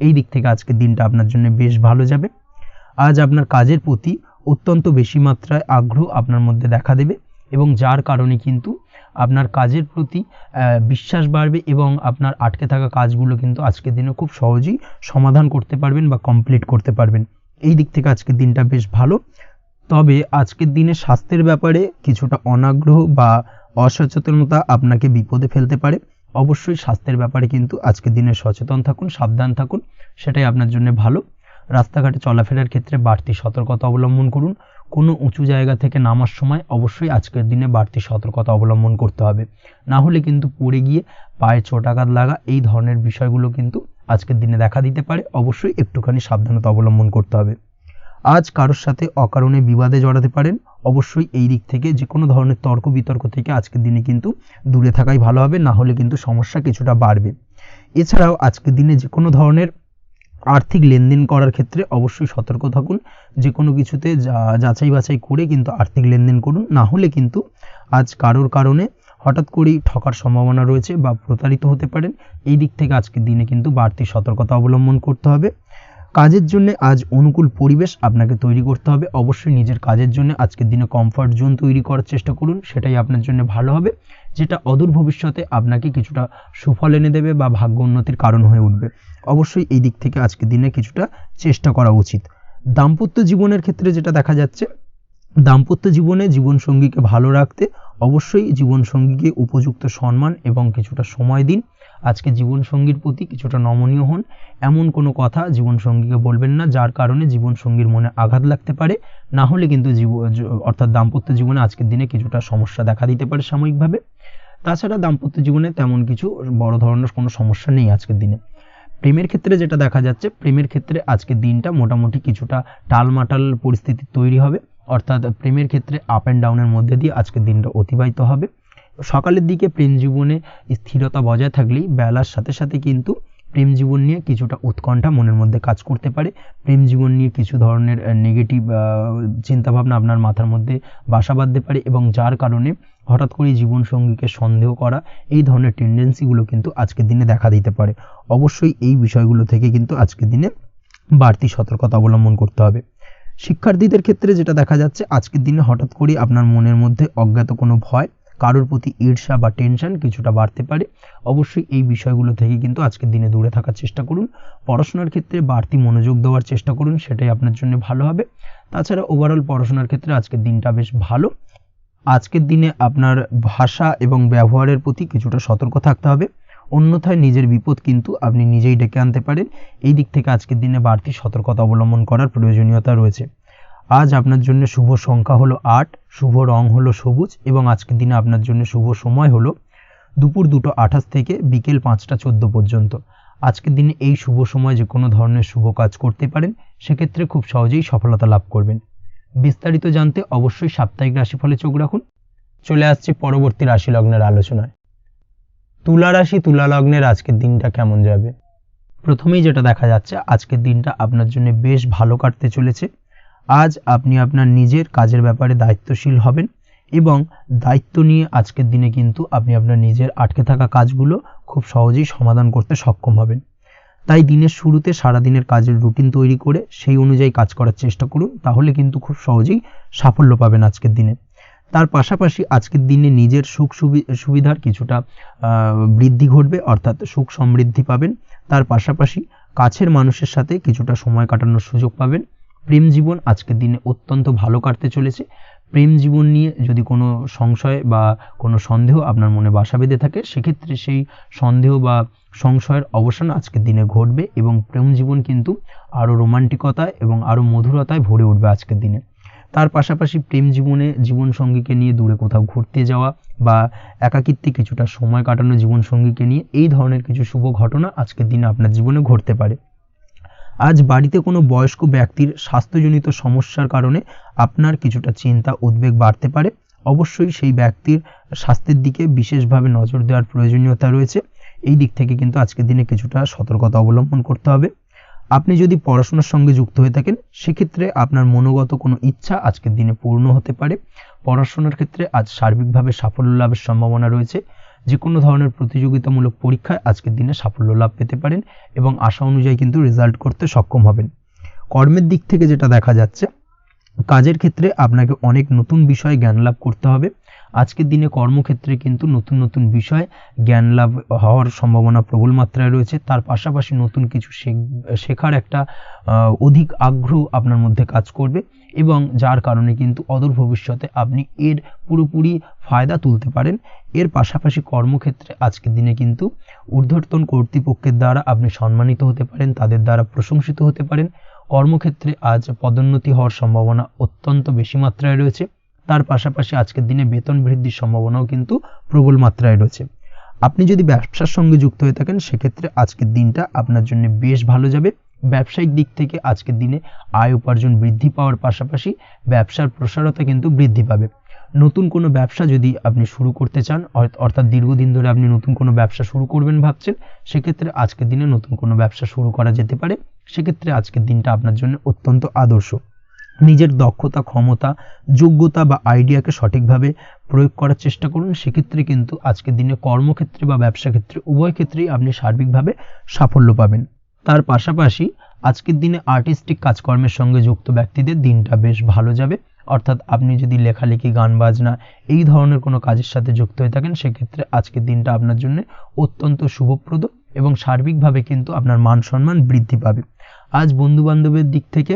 এই দিক থেকে আজকের দিনটা আপনার জন্য বেশ ভালো যাবে। আজ আপনার কাজের প্রতি অত্যন্ত বেশি মাত্রায় আগ্রহ আপনার মধ্যে দেখা দেবে, এবং যার কারণে কিন্তু আপনার কাজের প্রতি বিশ্বাস বাড়বে, এবং আপনার আটকে থাকা কাজগুলো কিন্তু আজকের দিনে খুব সহজেই সমাধান করতে পারবেন বা কমপ্লিট করতে পারবেন। এই দিক থেকে আজকের দিনটা বেশ ভালো। তবে আজকের দিনে স্বাস্থ্যের ব্যাপারে কিছুটা অনাগ্রহ বা অসচেতনতা আপনাকে বিপদে ফেলতে পারে। অবশ্যই স্বাস্থ্যের ব্যাপারে কিন্তু আজকের দিনে সচেতন থাকুন, সাবধান থাকুন, সেটাই আপনার জন্য ভালো। রাস্তাঘাটে চলাফেরার ক্ষেত্রে বাড়তি সতর্কতা অবলম্বন করুন। কোনো উঁচু জায়গা থেকে নামার সময় অবশ্যই আজকের দিনে বাড়তি সতর্কতা অবলম্বন করতে হবে, না হলে কিন্তু পড়ে গিয়ে পায়ে চোটাঘাত লাগা এই ধরনের বিষয়গুলো কিন্তু আজকের দিনে দেখা দিতে পারে। অবশ্যই একটুখানি সাবধানতা অবলম্বন করতে হবে। আজ কারোর সাথে অকারণে বিবাদে জড়াতে পারেন। অবশ্যই এই দিক থেকে যে কোনো ধরনের তর্ক বিতর্ক থেকে আজকের দিনে কিন্তু দূরে থাকাই ভালো হবে, না হলে কিন্তু সমস্যা কিছুটা বাড়বে। এছাড়াও আজকের দিনে যে কোনো ধরনের আর্থিক লেনদেন করার ক্ষেত্রে অবশ্যই সতর্ক থাকুন। যে কোনো কিছুতে যাচাই বাছাই করে কিন্তু আর্থিক লেনদেন করুন, না হলে কিন্তু আজ কারোর কারণে হঠাৎ করেই ঠকার সম্ভাবনা রয়েছে বা প্রতারিত হতে পারেন। এই দিক থেকে আজকের দিনে কিন্তু বাড়তি সতর্কতা অবলম্বন করতে হবে। কাজের জন্য আজ অনুকূল পরিবেশ আপনাকে তৈরি করতে হবে। অবশ্যই নিজের কাজের জন্য আজকের দিনে কমফর্ট জোন তৈরি করার চেষ্টা করুন, সেটাই আপনার জন্য ভালো হবে, যেটা অদূর ভবিষ্যতে আপনাকে কিছুটা সুফল এনে দেবে বা ভাগ্য উন্নতির কারণ হয়ে উঠবে। অবশ্যই এই দিক থেকে আজকের দিনে কিছুটা চেষ্টা করা উচিত। দাম্পত্য জীবনের ক্ষেত্রে যেটা দেখা যাচ্ছে, দাম্পত্য জীবনে জীবনসঙ্গীকে ভালো রাখতে অবশ্যই জীবনসঙ্গীকে উপযুক্ত সম্মান এবং কিছুটা সময় দিন। আজকে জীবনসঙ্গীর প্রতি কিছুটা নমনীয় হন। এমন কোনো কথা জীবনসঙ্গীকে বলবেন না যার কারণে জীবনসঙ্গীর মনে আঘাত লাগতে পারে, না হলে কিন্তু অর্থাৎ দাম্পত্য জীবনে আজকের দিনে কিছুটা সমস্যা দেখা দিতে পারে সাময়িকভাবে। তাছাড়া দাম্পত্য জীবনে তেমন কিছু বড় ধরনের কোনো সমস্যা নেই আজকের দিনে। প্রেমের ক্ষেত্রে যেটা দেখা যাচ্ছে, প্রেমের ক্ষেত্রে আজকের দিনটা মোটামুটি কিছুটা টালমাটাল পরিস্থিতি তৈরি হবে, অর্থাৎ প্রেমের ক্ষেত্রে আপ অ্যান্ড ডাউনের মধ্যে দিয়ে আজকের দিনটা অতিবাহিত হবে। সকালের দিকে প্রেম জীবনে স্থিরতা বজায় থাকলেই বেলার সাথে সাথে কিন্তু প্রেম জীবন নিয়ে কিছুটা উৎকণ্ঠা মনের মধ্যে কাজ করতে পারে। প্রেম জীবন নিয়ে কিছু ধরনের নেগেটিভ চিন্তাভাবনা আপনার মাথার মধ্যে বাসা বাঁধতে পারে এবং যার কারণে হঠাৎ করে জীবনসঙ্গীকে সন্দেহ করা, এই ধরনের টেন্ডেন্সিগুলো কিন্তু আজকের দিনে দেখা দিতে পারে। অবশ্যই এই বিষয়গুলো থেকে কিন্তু আজকের দিনে বাড়তি সতর্কতা অবলম্বন করতে হবে। শিক্ষার্থীদের ক্ষেত্রে যেটা দেখা যাচ্ছে, আজকের দিনে হঠাৎ করে আপনার মনের মধ্যে অজ্ঞাত কোনো ভয়, কারোর প্রতি ঈর্ষা বা টেনশন কিছুটা বাড়তে পারে। অবশ্যই এই বিষয়গুলো থেকে কিন্তু আজকের দিনে দূরে থাকার চেষ্টা করুন। পড়াশোনার ক্ষেত্রে বাড়তি মনোযোগ দেওয়ার চেষ্টা করুন, সেটাই আপনার জন্য ভালো হবে। তাছাড়া ওভারঅল পড়াশোনার ক্ষেত্রে আজকের দিনটা বেশ ভালো। আজকের দিনে আপনার ভাষা এবং ব্যবহারের প্রতি কিছুটা সতর্ক থাকতে হবে, অন্যথায় নিজের বিপদ কিন্তু আপনি নিজেই ডেকে আনতে পারেন। এই দিক থেকে আজকের দিনে বাড়তি সতর্কতা অবলম্বন করার প্রয়োজনীয়তা রয়েছে। আজ আপনার জন্য শুভ সংখ্যা হলো 8, শুভ রং হলো সবুজ এবং আজকের দিনে আপনার জন্য শুভ সময় হলো দুপুর 2:28 থেকে বিকেল 5:14 পর্যন্ত। আজকের দিনে এই শুভ সময় যে কোনো ধরনের শুভ কাজ করতে পারেন, সেক্ষেত্রে খুব সহজেই সফলতা লাভ করবেন। বিস্তারিত জানতে অবশ্যই সাপ্তাহিক রাশিফলে চোখ রাখুন। চলে আসছে পরবর্তী রাশি লগ্নের আলোচনায়। তুলা রাশি, তুলা লগ্নের আজকের দিনটা কেমন যাবে? প্রথমেই যেটা দেখা যাচ্ছে, আজকের দিনটা আপনার জন্য বেশ ভালো কাটতে চলেছে। আজ আপনি আপনার নিজের কাজের ব্যাপারে দায়িত্বশীল হবেন এবং দায়িত্ব নিয়ে আজকের দিনে কিন্তু আপনি আপনার নিজের আটকে থাকা কাজগুলো খুব সহজেই সমাধান করতে সক্ষম হবেন। তাই দিনের শুরুতে সারাদিনের কাজের রুটিন তৈরি করে সেই অনুযায়ী কাজ করার চেষ্টা করুন, তাহলে কিন্তু খুব সহজেই সাফল্য পাবেন আজকের দিনে। তার পাশাপাশি আজকের দিনে নিজের সুখ সুবিধার কিছুটা বৃদ্ধি ঘটবে, অর্থাৎ সুখ সমৃদ্ধি পাবেন। তার পাশাপাশি কাছের মানুষের সাথে কিছুটা সময় কাটানোর সুযোগ পাবেন। প্রেম জীবন আজকের দিনে অত্যন্ত ভালো কাটতে চলেছে। প্রেম জীবন নিয়ে যদি কোনো সংশয় বা কোনো সন্দেহ আপনার মনে বাসা বেঁধে থাকে, সেক্ষেত্রে সেই সন্দেহ বা সংশয়ের অবসান আজকের দিনে ঘটবে এবং প্রেম জীবন কিন্তু আরও রোমান্টিকতায় এবং আরও মধুরতায় ভরে উঠবে আজকের দিনে। তার পাশাপাশি প্রেম জীবনে জীবনসঙ্গীকে নিয়ে দূরে কোথাও ঘুরতে যাওয়া বা একাকিত্বে কিছুটা সময় কাটানো জীবনসঙ্গীকে নিয়ে, এই ধরনের কিছু শুভ ঘটনা আজকের দিনে আপনার জীবনে ঘটতে পারে। আজ বাড়িতে কোনো বয়স্ক ব্যক্তির স্বাস্থ্যজনিত সমস্যার কারণে আপনার কিছুটা চিন্তা উদ্বেগ বাড়তে পারে। অবশ্যই সেই ব্যক্তির স্বাস্থ্যের দিকে বিশেষভাবে নজর দেওয়ার প্রয়োজনীয়তা রয়েছে। এই দিক থেকে কিন্তু আজকের দিনে কিছুটা সতর্কতা অবলম্বন করতে হবে। আপনি যদি পড়াশোনার সঙ্গে যুক্ত হয়ে থাকেন, সেক্ষেত্রে আপনার মনোগত কোনো ইচ্ছা আজকের দিনে পূর্ণ হতে পারে। পড়াশোনার ক্ষেত্রে আজ সার্বিকভাবে সাফল্য লাভের সম্ভাবনা রয়েছে। যে কোনো ধরনের প্রতিযোগিতামূলক পরীক্ষায় আজকের দিনে সাফল্য লাভ পেতে পারেন এবং আশা অনুযায়ী কিন্তু রেজাল্ট করতে সক্ষম হবেন। কর্মের দিক থেকে যেটা দেখা যাচ্ছে, কাজের ক্ষেত্রে আপনাকে অনেক নতুন বিষয়ে জ্ঞান লাভ করতে হবে। আজকের দিনে কর্মক্ষেত্রে কিন্তু নতুন নতুন বিষয় জ্ঞান লাভ হওয়ার সম্ভাবনা প্রবল মাত্রায় রয়েছে। তার পাশাপাশি নতুন কিছু শেখার একটা অধিক আগ্রহ আপনার মধ্যে কাজ করবে এবং যার কারণে কিন্তু অদূর ভবিষ্যতে আপনি এর পুরোপুরি ফায়দা তুলতে পারেন। এর পাশাপাশি কর্মক্ষেত্রে আজকের দিনে কিন্তু ঊর্ধ্বতন কর্তৃপক্ষের দ্বারা আপনি সম্মানিত হতে পারেন, তাদের দ্বারা প্রশংসিত হতে পারেন। কর্মক্ষেত্রে আজ পদোন্নতি হওয়ার সম্ভাবনা অত্যন্ত বেশি মাত্রায় রয়েছে। তার পাশাপাশি আজকের দিনে বেতন বৃদ্ধির সম্ভাবনাও কিন্তু প্রবল মাত্রায় রয়েছে। আপনি যদি ব্যবসার সঙ্গে যুক্ত হয়ে থাকেন, সেক্ষেত্রে আজকের দিনটা আপনার জন্য বেশ ভালো যাবে। ব্যবসায়িক দিক থেকে আজকের দিনে আয় উপার্জন বৃদ্ধি পাওয়ার পাশাপাশি ব্যবসার প্রসারতা কিন্তু বৃদ্ধি পাবে। নতুন কোনো ব্যবসা যদি আপনি শুরু করতে চান, অর্থাৎ দীর্ঘদিন ধরে আপনি নতুন কোনো ব্যবসা শুরু করবেন ভাবছেন, সেক্ষেত্রে আজকের দিনে নতুন কোনো ব্যবসা শুরু করা যেতে পারে। সেক্ষেত্রে আজকের দিনটা আপনার জন্য অত্যন্ত আদর্শ। নিজের দক্ষতা, ক্ষমতা, যোগ্যতা বা আইডিয়াকে সঠিকভাবে প্রয়োগ করার চেষ্টা করুন। সেক্ষেত্রে কিন্তু আজকের দিনে কর্মক্ষেত্রে বা ব্যবসা ক্ষেত্রে উভয় ক্ষেত্রেই আপনি সার্বিকভাবে সাফল্য পাবেন। তার পাশাপাশি আজকের দিনে আর্টিস্টিক কাজকর্মের সঙ্গে যুক্ত ব্যক্তিদের দিনটা বেশ ভালো যাবে। অর্থাৎ আপনি যদি লেখালেখি, গান বাজনা এই ধরনের কোনো কাজের সাথে যুক্ত হয়ে থাকেন, সেক্ষেত্রে আজকের দিনটা আপনার জন্য অত্যন্ত শুভপ্রদ এবং সার্বিকভাবে কিন্তু আপনার মান সম্মান বৃদ্ধি পাবে। আজ বন্ধু বান্ধবের দিক থেকে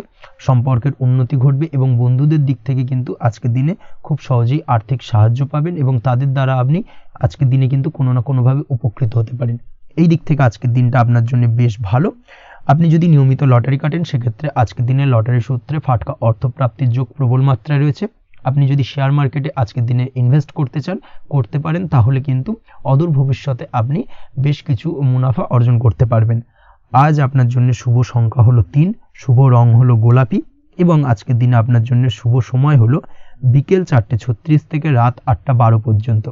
সম্পর্কের উন্নতি ঘটবে এবং বন্ধুদের দিক থেকে কিন্তু আজকের দিনে খুব সহজেই আর্থিক সাহায্য পাবেন এবং তাদের দ্বারা আপনি আজকের দিনে কিন্তু কোনো না কোনোভাবে উপকৃত হতে পারেন। এই দিক থেকে আজকের দিনটা আপনার জন্য বেশ ভালো। আপনি যদি নিয়মিত লটারি কাটেন, সেক্ষেত্রে আজকের দিনে লটারি সূত্রে ফাটকা অর্থপ্রাপ্তির যোগ প্রবল মাত্রায় রয়েছে। আপনি যদি শেয়ার মার্কেটে আজকের দিনে ইনভেস্ট করতে চান, করতে পারেন, তাহলে কিন্তু অদূর ভবিষ্যতে আপনি বেশ কিছু মুনাফা অর্জন করতে পারবেন। আজ আপনার জন্য শুভ সংখ্যা হলো 3, শুভ রং হলো গোলাপি এবং আজকের দিনে আপনার জন্য শুভ সময় হলো বিকেল 4:36 থেকে রাত 8:12 পর্যন্ত।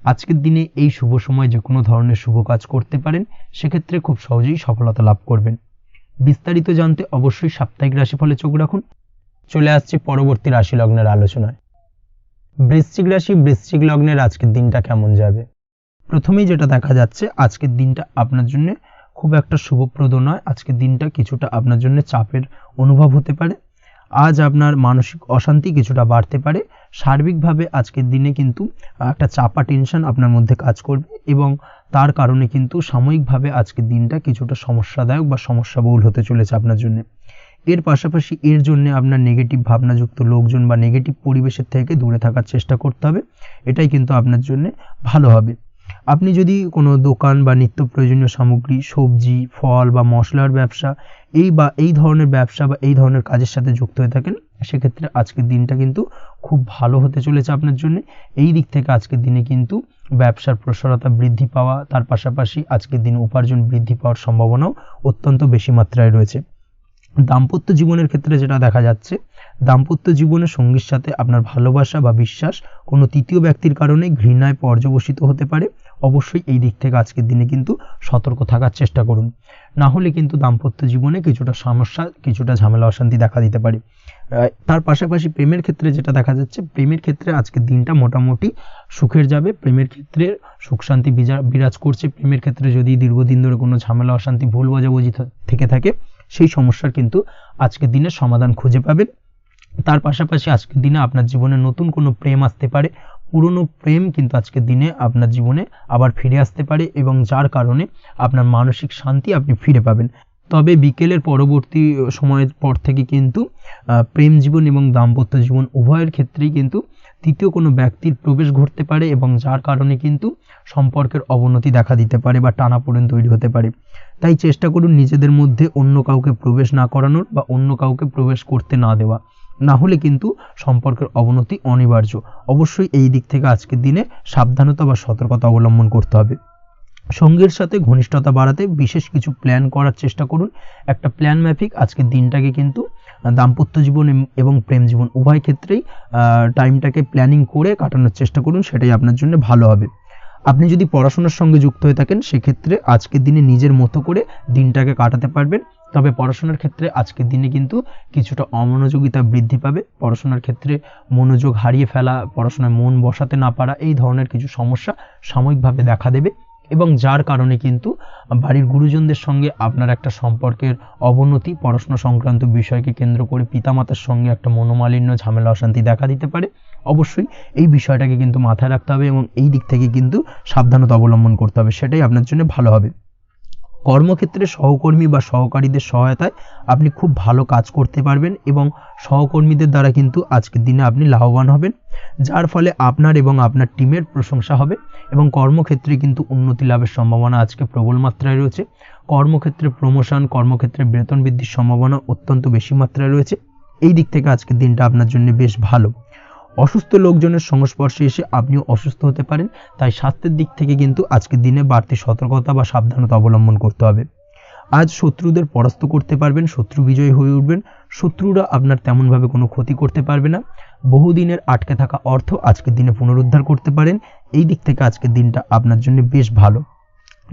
আজকের দিনে এই শুভ সময় যে কোনো ধরনের শুভ কাজ করতে পারেন, সেক্ষেত্রে খুব সহজেই সফলতা লাভ করবেন। বিস্তারিত জানতে অবশ্যই সাপ্তাহিক রাশিফলে চোখ রাখুন। চলে আসছে পরবর্তী রাশি লগ্নের আলোচনায়। বৃশ্চিক রাশি, বৃশ্চিক লগ্নের আজকের দিনটা কেমন যাবে? প্রথমেই যেটা দেখা যাচ্ছে, আজকের দিনটা আপনার জন্য খুব একটা শুভপ্রদ নয়। আজকের দিনটা কিছুটা আপনার জন্য চাপের অনুভব হতে পারে। আজ আপনার মানসিক অশান্তি কিছুটা বাড়তে পারে। সার্বিকভাবে আজকের দিনে কিন্তু একটা চাপা টেনশন আপনার মধ্যে কাজ করবে এবং তার কারণে কিন্তু সাময়িকভাবে আজকের দিনটা কিছুটা সমস্যাদায়ক বা সমস্যাবহুল হতে চলেছে আপনার জন্য। এর পাশাপাশি এর জন্য আপনার নেগেটিভ ভাবনাযুক্ত লোকজন বা নেগেটিভ পরিবেশের থেকে দূরে থাকার চেষ্টা করতে হবে। এটাই কিন্তু আপনার জন্য ভালো হবে। আপনি যদি কোনো দোকান বা নিত্য প্রয়োজনীয় সামগ্রী, সবজি, ফল বা মশলার ব্যবসা এই ধরনের ব্যবসা বা এই ধরনের কাজের সাথে যুক্ত হয়ে থাকেন, সেক্ষেত্রে আজকের দিনটা কিন্তু খুব ভালো হতে চলেছে আপনার জন্য। এই দিক থেকে আজকের দিনে কিন্তু ব্যবসার প্রসারতা বৃদ্ধি পাওয়া, তার পাশাপাশি আজকের দিনে উপার্জন বৃদ্ধি পাওয়ার সম্ভাবনাও অত্যন্ত বেশি মাত্রায় রয়েছে। দাম্পত্য জীবনের ক্ষেত্রে যেটা দেখা যাচ্ছে, দাম্পত্য জীবনে সঙ্গীর সাথে আপনার ভালোবাসা বা বিশ্বাস কোনো তৃতীয় ব্যক্তির কারণে ঘৃণায় পর্যবসিত হতে পারে। অবশ্যই এই দিক থেকে আজকের দিনে কিন্তু সতর্ক থাকার চেষ্টা করুন, না হলে কিন্তু দাম্পত্য জীবনে কিছুটা সমস্যা, কিছুটা ঝামেলা অশান্তি দেখা দিতে পারে। তার পাশাপাশি প্রেমের ক্ষেত্রে যেটা দেখা যাচ্ছে, প্রেমের ক্ষেত্রে আজকের দিনটা মোটামুটি সুখের যাবে। প্রেমের ক্ষেত্রে সুখ শান্তি বিরাজ করছে। প্রেমের ক্ষেত্রে যদি দীর্ঘদিন ধরে কোনো ঝামেলা অশান্তি, ভুল বোঝাবুঝি থেকে থাকে, সেই সমস্যার কিন্তু আজকের দিনে সমাধান খুঁজে পাবেন। তার পাশাপাশি আজকের দিনে আপনার জীবনে নতুন কোনো প্রেম আসতে পারে। পুরনো প্রেম কিন্তু আজকের দিনে আপনার জীবনে আবার ফিরে আসতে পারে এবং যার কারণে আপনার মানসিক শান্তি আপনি ফিরে পাবেন। তবে বিকেলের পরবর্তী সময়ের পর থেকে কিন্তু প্রেম জীবন এবং দাম্পত্য জীবন উভয়ের ক্ষেত্রেই কিন্তু তৃতীয় কোনো ব্যক্তির প্রবেশ ঘটতে পারে এবং যার কারণে কিন্তু সম্পর্কের অবনতি দেখা দিতে পারে বা টানাপোড়েন তৈরি হতে পারে। তাই চেষ্টা করুন নিজেদের মধ্যে অন্য কাউকে প্রবেশ না করানোর বা অন্য কাউকে প্রবেশ করতে না দেওয়া, না হলে কিন্তু সম্পর্কের অবনতি অনিবার্য। অবশ্যই এই দিক থেকে আজকের দিনে সাবধানতা বা সতর্কতা অবলম্বন করতে হবে। সঙ্গীর সাথে ঘনিষ্ঠতা বাড়াতে বিশেষ কিছু প্ল্যান করার চেষ্টা করুন। একটা প্ল্যান মাফিক আজকের দিনটাকে কিন্তু দাম্পত্য জীবন এবং প্রেম জীবন উভয় ক্ষেত্রেই টাইমটাকে প্ল্যানিং করে কাটানোর চেষ্টা করুন, সেটাই আপনার জন্য ভালো হবে। আপনি যদি পড়াশোনার সঙ্গে যুক্ত হয়ে থাকেন, সেক্ষেত্রে আজকের দিনে নিজের মতো করে দিনটাকে কাটাতে পারবেন। তবে পড়াশোনার ক্ষেত্রে আজকের দিনে কিন্তু কিছুটা অমনোযোগিতা বৃদ্ধি পাবে। পড়াশোনার ক্ষেত্রে মনোযোগ হারিয়ে ফেলা, পড়াশোনায় মন বসাতে না পারা, এই ধরনের কিছু সমস্যা সাময়িকভাবে দেখা দেবে এবং যার কারণে কিন্তু বাড়ির গুরুজনদের সঙ্গে আপনার একটা সম্পর্কের অবনতি, পড়াশোনা সংক্রান্ত বিষয়কে কেন্দ্র করে পিতামাতার সঙ্গে একটা মনোমালিন্য, ঝামেলা অশান্তি দেখা দিতে পারে। অবশ্যই এই বিষয়টাকে কিন্তু মাথায় রাখতে হবে এবং এই দিক থেকে কিন্তু সাবধানতা অবলম্বন করতে হবে, সেটাই আপনার জন্য ভালো হবে। কর্মক্ষেত্রে সহকর্মী বা সহকারীদের সহায়তায় আপনি খুব ভালো কাজ করতে পারবেন এবং সহকর্মীদের দ্বারা কিন্তু আজকের দিনে আপনি লাভবান হবেন, যার ফলে আপনার এবং আপনার টিমের প্রশংসা হবে এবং কর্মক্ষেত্রে কিন্তু উন্নতি লাভের সম্ভাবনা আজকে প্রবল মাত্রায় রয়েছে। কর্মক্ষেত্রে প্রমোশন, কর্মক্ষেত্রে বেতন বৃদ্ধির সম্ভাবনা অত্যন্ত বেশি মাত্রায় রয়েছে। এই দিক থেকে আজকের দিনটা আপনার জন্য বেশ ভালো। অসুস্থ লোকজনের সংস্পর্শে এসে আপনিও অসুস্থ হতে পারেন, তাই স্বাস্থ্যের দিক থেকে কিন্তু আজকের দিনে বাড়তি সতর্কতা বা সাবধানতা অবলম্বন করতে হবে। আজ শত্রুদের পরাস্ত করতে পারবেন, শত্রু বিজয়ী হয়ে উঠবেন। শত্রুরা আপনার তেমনভাবে কোনো ক্ষতি করতে পারবে না। বহুদিনের আটকে থাকা অর্থ আজকের দিনে পুনরুদ্ধার করতে পারেন। এই দিক থেকে আজকের দিনটা আপনার জন্য বেশ ভালো।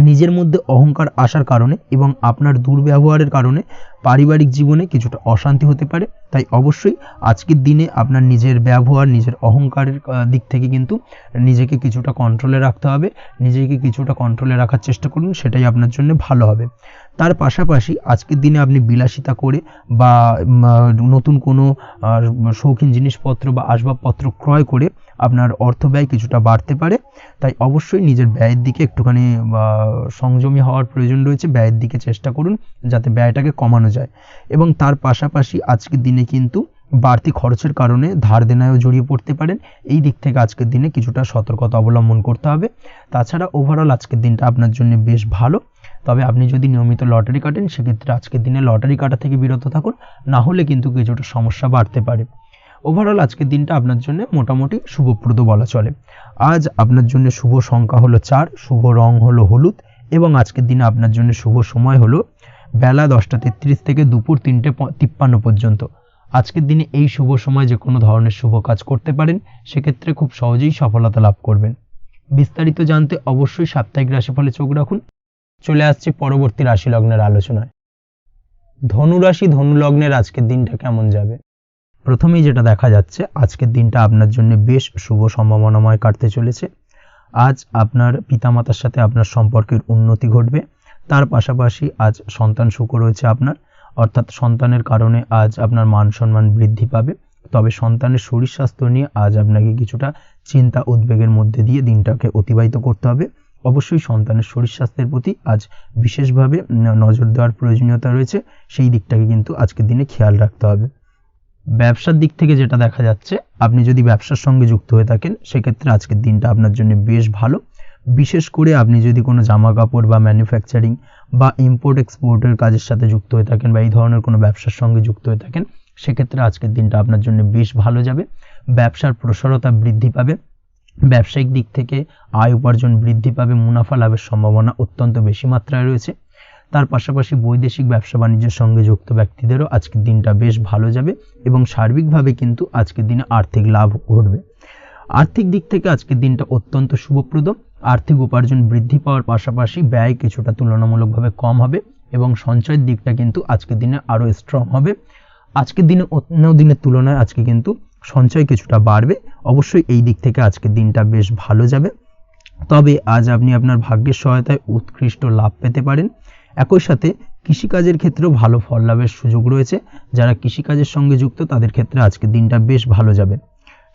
নিজের মধ্যে অহংকার আসার কারণে এবং আপনার দুর্ব্যবহারের কারণে পারিবারিক জীবনে কিছুটা অশান্তি হতে পারে। তাই অবশ্যই আজকের দিনে আপনার নিজের ব্যবহার, নিজের অহংকারের দিক থেকে কিন্তু নিজেকে কিছুটা কন্ট্রোলে রাখতে হবে। নিজেকে কিছুটা কন্ট্রোলে রাখার চেষ্টা করুন, সেটাই আপনার জন্য ভালো হবে। তার পাশাপাশি আজকের দিনে আপনি বিলাসিতা করে বা নতুন কোনো শৌখিন জিনিসপত্র বা আসবাবপত্র ক্রয় করে আপনার অর্থ ব্যয় কিছুটা বাড়তে পারে। তাই অবশ্যই নিজের ব্যয়ের দিকে একটুখানি সংযমী হওয়ার প্রয়োজন রয়েছে। ব্যয়ের দিকে চেষ্টা করুন যাতে ব্যয়টাকে কমানো যায়। এবং তার পাশাপাশি আজকের দিনে কিন্তু বাড়তি খরচের কারণে ধার দেনায়ও জড়িয়ে পড়তে পারেন। এই দিক থেকে আজকের দিনে কিছুটা সতর্কতা অবলম্বন করতে হবে। তাছাড়া ওভারঅল আজকের দিনটা আপনার জন্য বেশ ভালো। তবে আপনি যদি নিয়মিত লটারি কাটেন সেক্ষেত্রে আজকের দিনে লটারি কাটা থেকে বিরত থাকুন, না হলে কিন্তু কিছুটা সমস্যা বাড়তে পারে। ওভারঅল আজকের দিনটা আপনার জন্য মোটামুটি শুভপ্রদ বলা চলে। আজ আপনার জন্য শুভ সংখ্যা হলো 4, শুভ রং হলো হলুদ এবং আজকের দিনে আপনার জন্য শুভ সময় হলো বেলা 10:33 থেকে দুপুর 3:53 পর্যন্ত। আজকের দিনে এই শুভ সময় যে কোনো ধরনের শুভ কাজ করতে পারেন, সেক্ষেত্রে খুব সহজেই সফলতা লাভ করবেন। বিস্তারিত জানতে অবশ্যই সাপ্তাহিক রাশিফলে চোখ রাখুন। চলে আসছি পরবর্তী রাশি লগ্নের আলোচনায়। ধনুরাশি ধনু লগ্নের আজকের দিনটা কেমন যাবে? প্রথমেই যেটা দেখা যাচ্ছে, আজকের দিনটা আপনার জন্য বেশ শুভ সম্ভাবনাময় কাটতে চলেছে। আজ আপনার পিতামাতার সাথে আপনার সম্পর্কের উন্নতি ঘটবে। তার পাশাপাশি আজ সন্তান সুখ রয়েছে আপনার, অর্থাৎ সন্তানের কারণে আজ আপনার মান সম্মান বৃদ্ধি পাবে। তবে সন্তানের শরীর স্বাস্থ্য নিয়ে আজ আপনাকে কিছুটা চিন্তা উদ্বেগের মধ্যে দিয়ে দিনটাকে অতিবাহিত করতে হবে। অবশ্যই সন্তানের শরীর স্বাস্থ্যের প্রতি আজ বিশেষভাবে নজর দেওয়ার প্রয়োজনীয়তা রয়েছে। সেই দিকটাকে কিন্তু আজকের দিনে খেয়াল রাখতে হবে। ব্যবসার দিক থেকে যেটা দেখা যাচ্ছে, আপনি যদি ব্যবসার সঙ্গে যুক্ত হয়ে থাকেন সেক্ষেত্রে আজকের দিনটা আপনার জন্য বেশ ভালো। বিশেষ করে আপনি যদি কোনো জামা কাপড় বা ম্যানুফ্যাকচারিং বা ইম্পোর্ট এক্সপোর্টের কাজের সাথে যুক্ত হয়ে থাকেন বা এই ধরনের কোনো ব্যবসার সঙ্গে যুক্ত হয়ে থাকেন, সেক্ষেত্রে আজকের দিনটা আপনার জন্য বেশ ভালো যাবে। ব্যবসার প্রসারতা বৃদ্ধি পাবে। ব্যবসায়িক দিক থেকে আয় উপার্জন বৃদ্ধি পাবে। মুনাফা লাভের সম্ভাবনা অত্যন্ত বেশি মাত্রায় রয়েছে। তার পাশাপাশি বৈদেশিক ব্যবসা বাণিজ্যের সঙ্গে যুক্ত ব্যক্তিদেরও আজকের দিনটা বেশ ভালো যাবে এবং সার্বিকভাবে কিন্তু আজকের দিনে আর্থিক লাভ ঘটবে। আর্থিক দিক থেকে আজকের দিনটা অত্যন্ত শুভপ্রদ। আর্থিক উপার্জন বৃদ্ধি পাওয়ার পাশাপাশি ব্যয় কিছুটা তুলনামূলকভাবে কম হবে এবং সঞ্চয়ের দিকটা কিন্তু আজকের দিনে আরও স্ট্রং হবে। আজকের দিনে অন্য দিনের তুলনায় আজকে কিন্তু সঞ্চয় কিছুটা বাড়বে। অবশ্যই এই দিক থেকে আজকের দিনটা বেশ ভালো যাবে। তবে আজ আপনি আপনার ভাগ্যের সহায়তায় উৎকৃষ্ট লাভ পেতে পারেন। একই সাথে কৃষিকাজের ক্ষেত্রেও ভালো ফল লাভের সুযোগ রয়েছে। যারা কৃষিকাজের সঙ্গে যুক্ত তাদের ক্ষেত্রে আজকের দিনটা বেশ ভালো যাবে।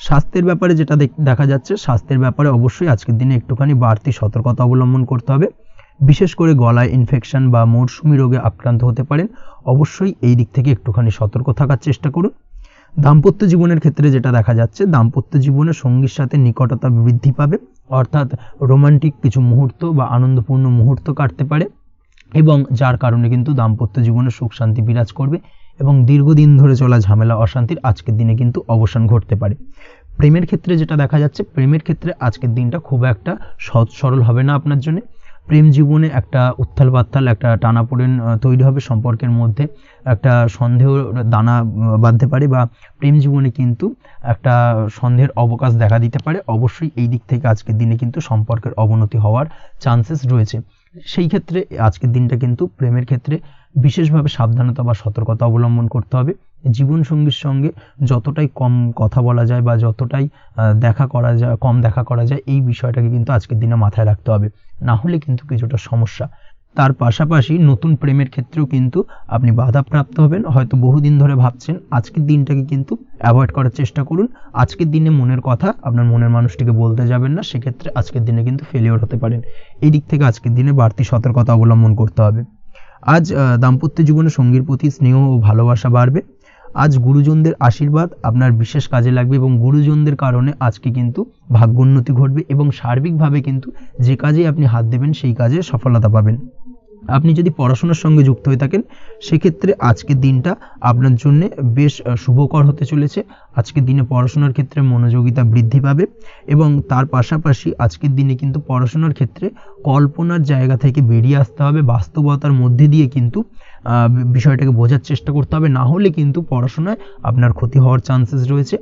স্বাস্থ্যের ব্যাপারে যেটা দেখা যাচ্ছে, স্বাস্থ্যের ব্যাপারে অবশ্যই আজকের দিনে একটুখানি বাড়তি সতর্কতা অবলম্বন করতে হবে। বিশেষ করে গলায় ইনফেকশন বা মৌসুমী রোগে আক্রান্ত হতে পারেন। অবশ্যই এই দিক থেকে একটুখানি সতর্ক থাকার চেষ্টা করুন। দাম্পত্য জীবনের ক্ষেত্রে যেটা দেখা যাচ্ছে, দাম্পত্য জীবনে সঙ্গীর সাথে নিকটতা বৃদ্ধি পাবে, অর্থাৎ রোমান্টিক কিছু মুহূর্ত বা আনন্দপূর্ণ মুহূর্ত কাটতে পারে এবং যার কারণে কিন্তু দাম্পত্য জীবনে সুখ শান্তি বিরাজ করবে এবং দীর্ঘদিন ধরে চলা ঝামেলা অশান্তির আজকের দিনে কিন্তু অবসান ঘটতে পারে। প্রেমের ক্ষেত্রে যেটা দেখা যাচ্ছে, প্রেমের ক্ষেত্রে আজকের দিনটা খুব একটা সহজ সরল হবে না আপনার জন্য। প্রেম জীবনে একটা উত্থাল পাত্থাল একটা টানাপোড়েন তৈরি হবে, সম্পর্কের মধ্যে একটা সন্দেহ দানা বাঁধতে পারে বা প্রেম জীবনে কিন্তু একটা সন্দেহের অবকাশ দেখা দিতে পারে। অবশ্যই এই দিক থেকে আজকের দিনে কিন্তু সম্পর্কের অবনতি হওয়ার চান্সেস রয়েছে। সেই ক্ষেত্রে আজকের দিনটা কিন্তু প্রেমের ক্ষেত্রে বিশেষভাবে সাবধানতা বা সতর্কতা অবলম্বন করতে হবে। জীবনসঙ্গীর সঙ্গে যতটাই কম কথা বলা যায় বা যতটাই কম দেখা করা যায় এই বিষয়টাকে কিন্তু আজকের দিনে মাথায় রাখতে হবে, না হলে কিন্তু কিছুটা সমস্যা। তার পাশাপাশি নতুন প্রেমের ক্ষেত্রেও কিন্তু আপনি বাধাপ্রাপ্ত হবেন। হয়তো বহুদিন ধরে ভাবছেন, আজকের দিনটাকে কিন্তু অ্যাভয়েড করার চেষ্টা করুন। আজকের দিনে মনের কথা আপনার মনের মানুষটিকে বলতে যাবেন না, সেক্ষেত্রে আজকের দিনে কিন্তু ফেলিওর হতে পারেন। এই দিক থেকে আজকের দিনে বাড়তি সতর্কতা অবলম্বন করতে হবে। আজ দাম্পত্য জীবনে সঙ্গীর প্রতি স্নেহ ও ভালোবাসা বাড়বে। আজ গুরুজনদের আশীর্বাদ আপনার বিশেষ কাজে লাগবে এবং গুরুজনদের কারণে আজকে কিন্তু ভাগ্যোন্নতি ঘটবে এবং সার্বিকভাবে কিন্তু যে কাজে আপনি হাত দেবেন সেই কাজে সফলতা পাবেন। আপনি যদি পড়াশোনার সঙ্গে যুক্ত হয়ে থাকেন সেক্ষেত্রে আজকের দিনটা আপনার জন্য বেশ শুভকর হতে চলেছে। আজকের দিনে পড়াশোনার ক্ষেত্রে মনোযোগিতা বৃদ্ধি পাবে এবং তার পাশাপাশি আজকের দিনে কিন্তু পড়াশোনার ক্ষেত্রে কল্পনার জায়গা থেকে বেরিয়ে আসতে হবে, বাস্তবতার মধ্যে দিয়ে কিন্তু বিষয়টাকে বোঝার চেষ্টা করতে হবে, না হলে কিন্তু পড়াশোনায় আপনার ক্ষতি হওয়ার চান্সেস রয়েছে।